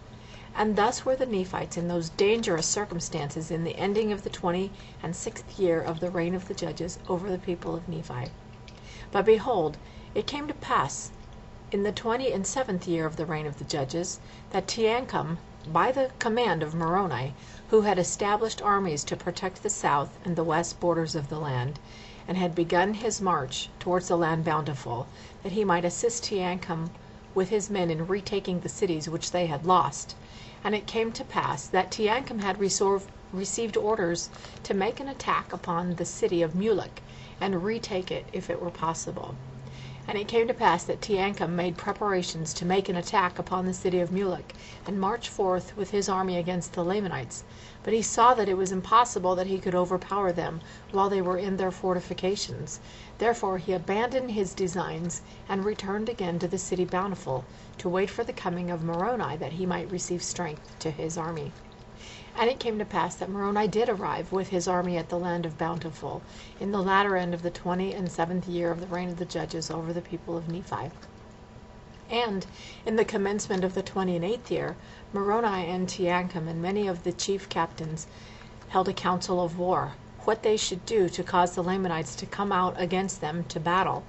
And thus were the Nephites in those dangerous circumstances in the ending of the 26th year of the reign of the judges over the people of Nephi. But behold, it came to pass, in the 27th year of the reign of the judges, that Teancum, by the command of Moroni, who had established armies to protect the south and the west borders of the land, and had begun his march towards the land Bountiful, that he might assist Teancum with his men in retaking the cities which they had lost. And it came to pass that Teancum had received orders to make an attack upon the city of Mulek, and retake it if it were possible. And it came to pass that Teancum made preparations to make an attack upon the city of Mulek, and march forth with his army against the Lamanites. But he saw that it was impossible that he could overpower them while they were in their fortifications. Therefore he abandoned his designs, and returned again to the city Bountiful, to wait for the coming of Moroni, that he might receive strength to his army. And it came to pass that Moroni did arrive with his army at the land of Bountiful, in the latter end of the 27th year of the reign of the judges over the people of Nephi. And in the commencement of the 28th year, Moroni and Teancum and many of the chief captains held a council of war, what they should do to cause the Lamanites to come out against them to battle,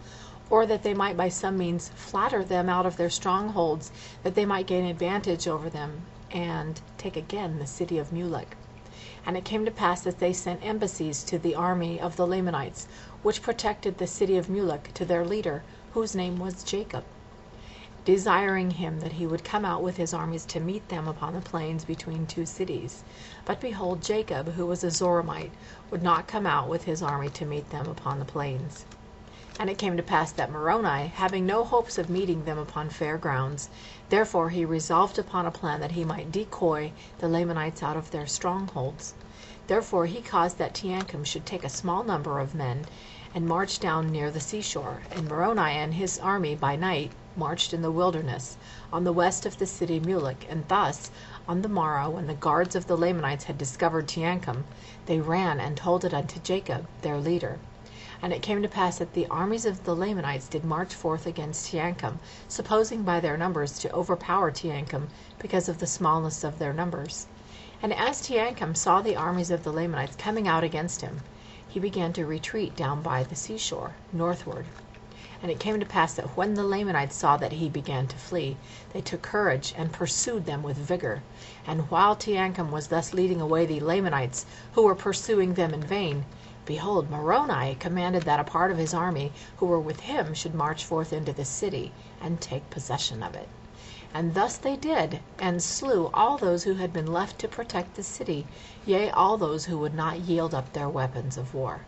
or that they might by some means flatter them out of their strongholds, that they might gain advantage over them, and take again the city of Mulek. And it came to pass that they sent embassies to the army of the Lamanites, which protected the city of Mulek, to their leader, whose name was Jacob, desiring him that he would come out with his armies to meet them upon the plains between two cities. But behold, Jacob, who was a Zoramite, would not come out with his army to meet them upon the plains. And it came to pass that Moroni, having no hopes of meeting them upon fair grounds, therefore he resolved upon a plan that he might decoy the Lamanites out of their strongholds. Therefore he caused that Teancum should take a small number of men, and march down near the seashore, and Moroni and his army by night marched in the wilderness, on the west of the city Mulek. And thus, on the morrow, when the guards of the Lamanites had discovered Teancum, they ran and told it unto Jacob their leader. And it came to pass that the armies of the Lamanites did march forth against Teancum, supposing by their numbers to overpower Teancum, because of the smallness of their numbers. And as Teancum saw the armies of the Lamanites coming out against him, he began to retreat down by the seashore, northward. And it came to pass that when the Lamanites saw that he began to flee, they took courage and pursued them with vigor. And while Teancum was thus leading away the Lamanites, who were pursuing them in vain, behold, Moroni commanded that a part of his army who were with him should march forth into the city, and take possession of it. And thus they did, and slew all those who had been left to protect the city, yea, all those who would not yield up their weapons of war.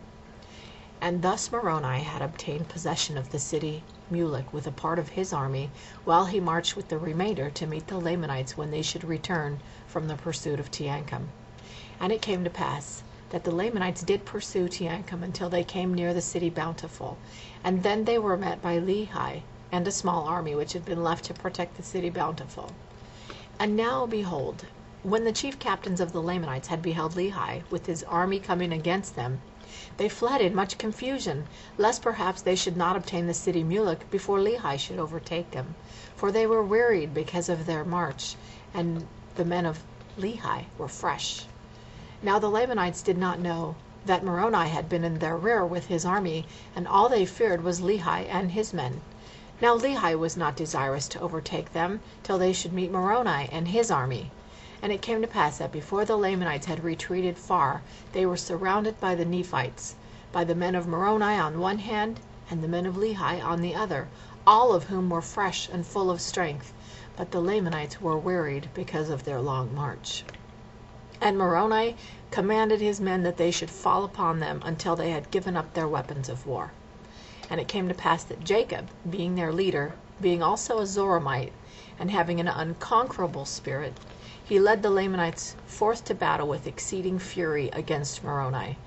And thus Moroni had obtained possession of the city Mulek with a part of his army, while he marched with the remainder to meet the Lamanites when they should return from the pursuit of Teancum. And it came to pass that the Lamanites did pursue Teancum until they came near the city Bountiful, and then they were met by Lehi and a small army which had been left to protect the city Bountiful. And now behold, when the chief captains of the Lamanites had beheld Lehi with his army coming against them, they fled in much confusion, lest perhaps they should not obtain the city Mulek before Lehi should overtake them. For they were wearied because of their march, and the men of Lehi were fresh. Now the Lamanites did not know that Moroni had been in their rear with his army, and all they feared was Lehi and his men. Now Lehi was not desirous to overtake them till they should meet Moroni and his army. And it came to pass that before the Lamanites had retreated far, they were surrounded by the Nephites, by the men of Moroni on one hand, and the men of Lehi on the other, all of whom were fresh and full of strength. But the Lamanites were wearied because of their long march. And Moroni commanded his men that they should fall upon them until they had given up their weapons of war. And it came to pass that Jacob, being their leader, being also a Zoramite, and having an unconquerable spirit, he led the Lamanites forth to battle with exceeding fury against Moroni.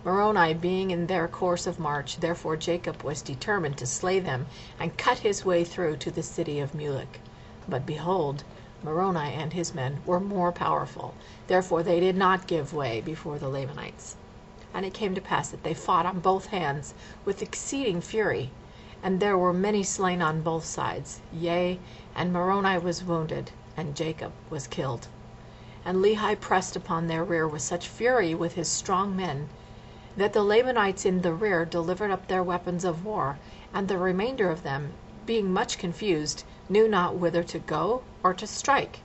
Moroni being in their course of march, therefore Jacob was determined to slay them, and cut his way through to the city of Mulek. But behold, Moroni and his men were more powerful, therefore they did not give way before the Lamanites. And it came to pass that they fought on both hands with exceeding fury, and there were many slain on both sides, yea, and Moroni was wounded, and Jacob was killed. And Lehi pressed upon their rear with such fury with his strong men, that the Lamanites in the rear delivered up their weapons of war, and the remainder of them, being much confused, knew not whither to go or to strike.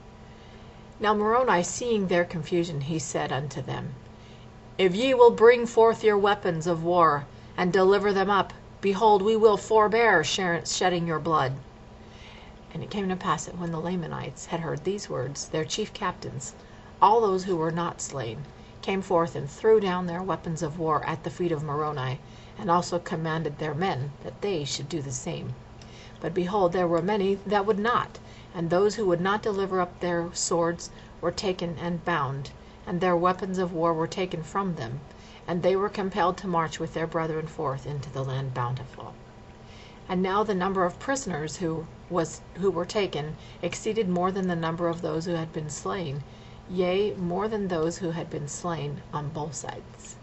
Now Moroni, seeing their confusion, he said unto them, If ye will bring forth your weapons of war, and deliver them up, behold, we will forbear shedding your blood. And it came to pass that when the Lamanites had heard these words, their chief captains, all those who were not slain, came forth and threw down their weapons of war at the feet of Moroni, and also commanded their men that they should do the same. But behold, there were many that would not, and those who would not deliver up their swords were taken and bound, and their weapons of war were taken from them, and they were compelled to march with their brethren forth into the land Bountiful. And now the number of prisoners who were taken exceeded more than the number of those who had been slain, yea, more than those who had been slain on both sides.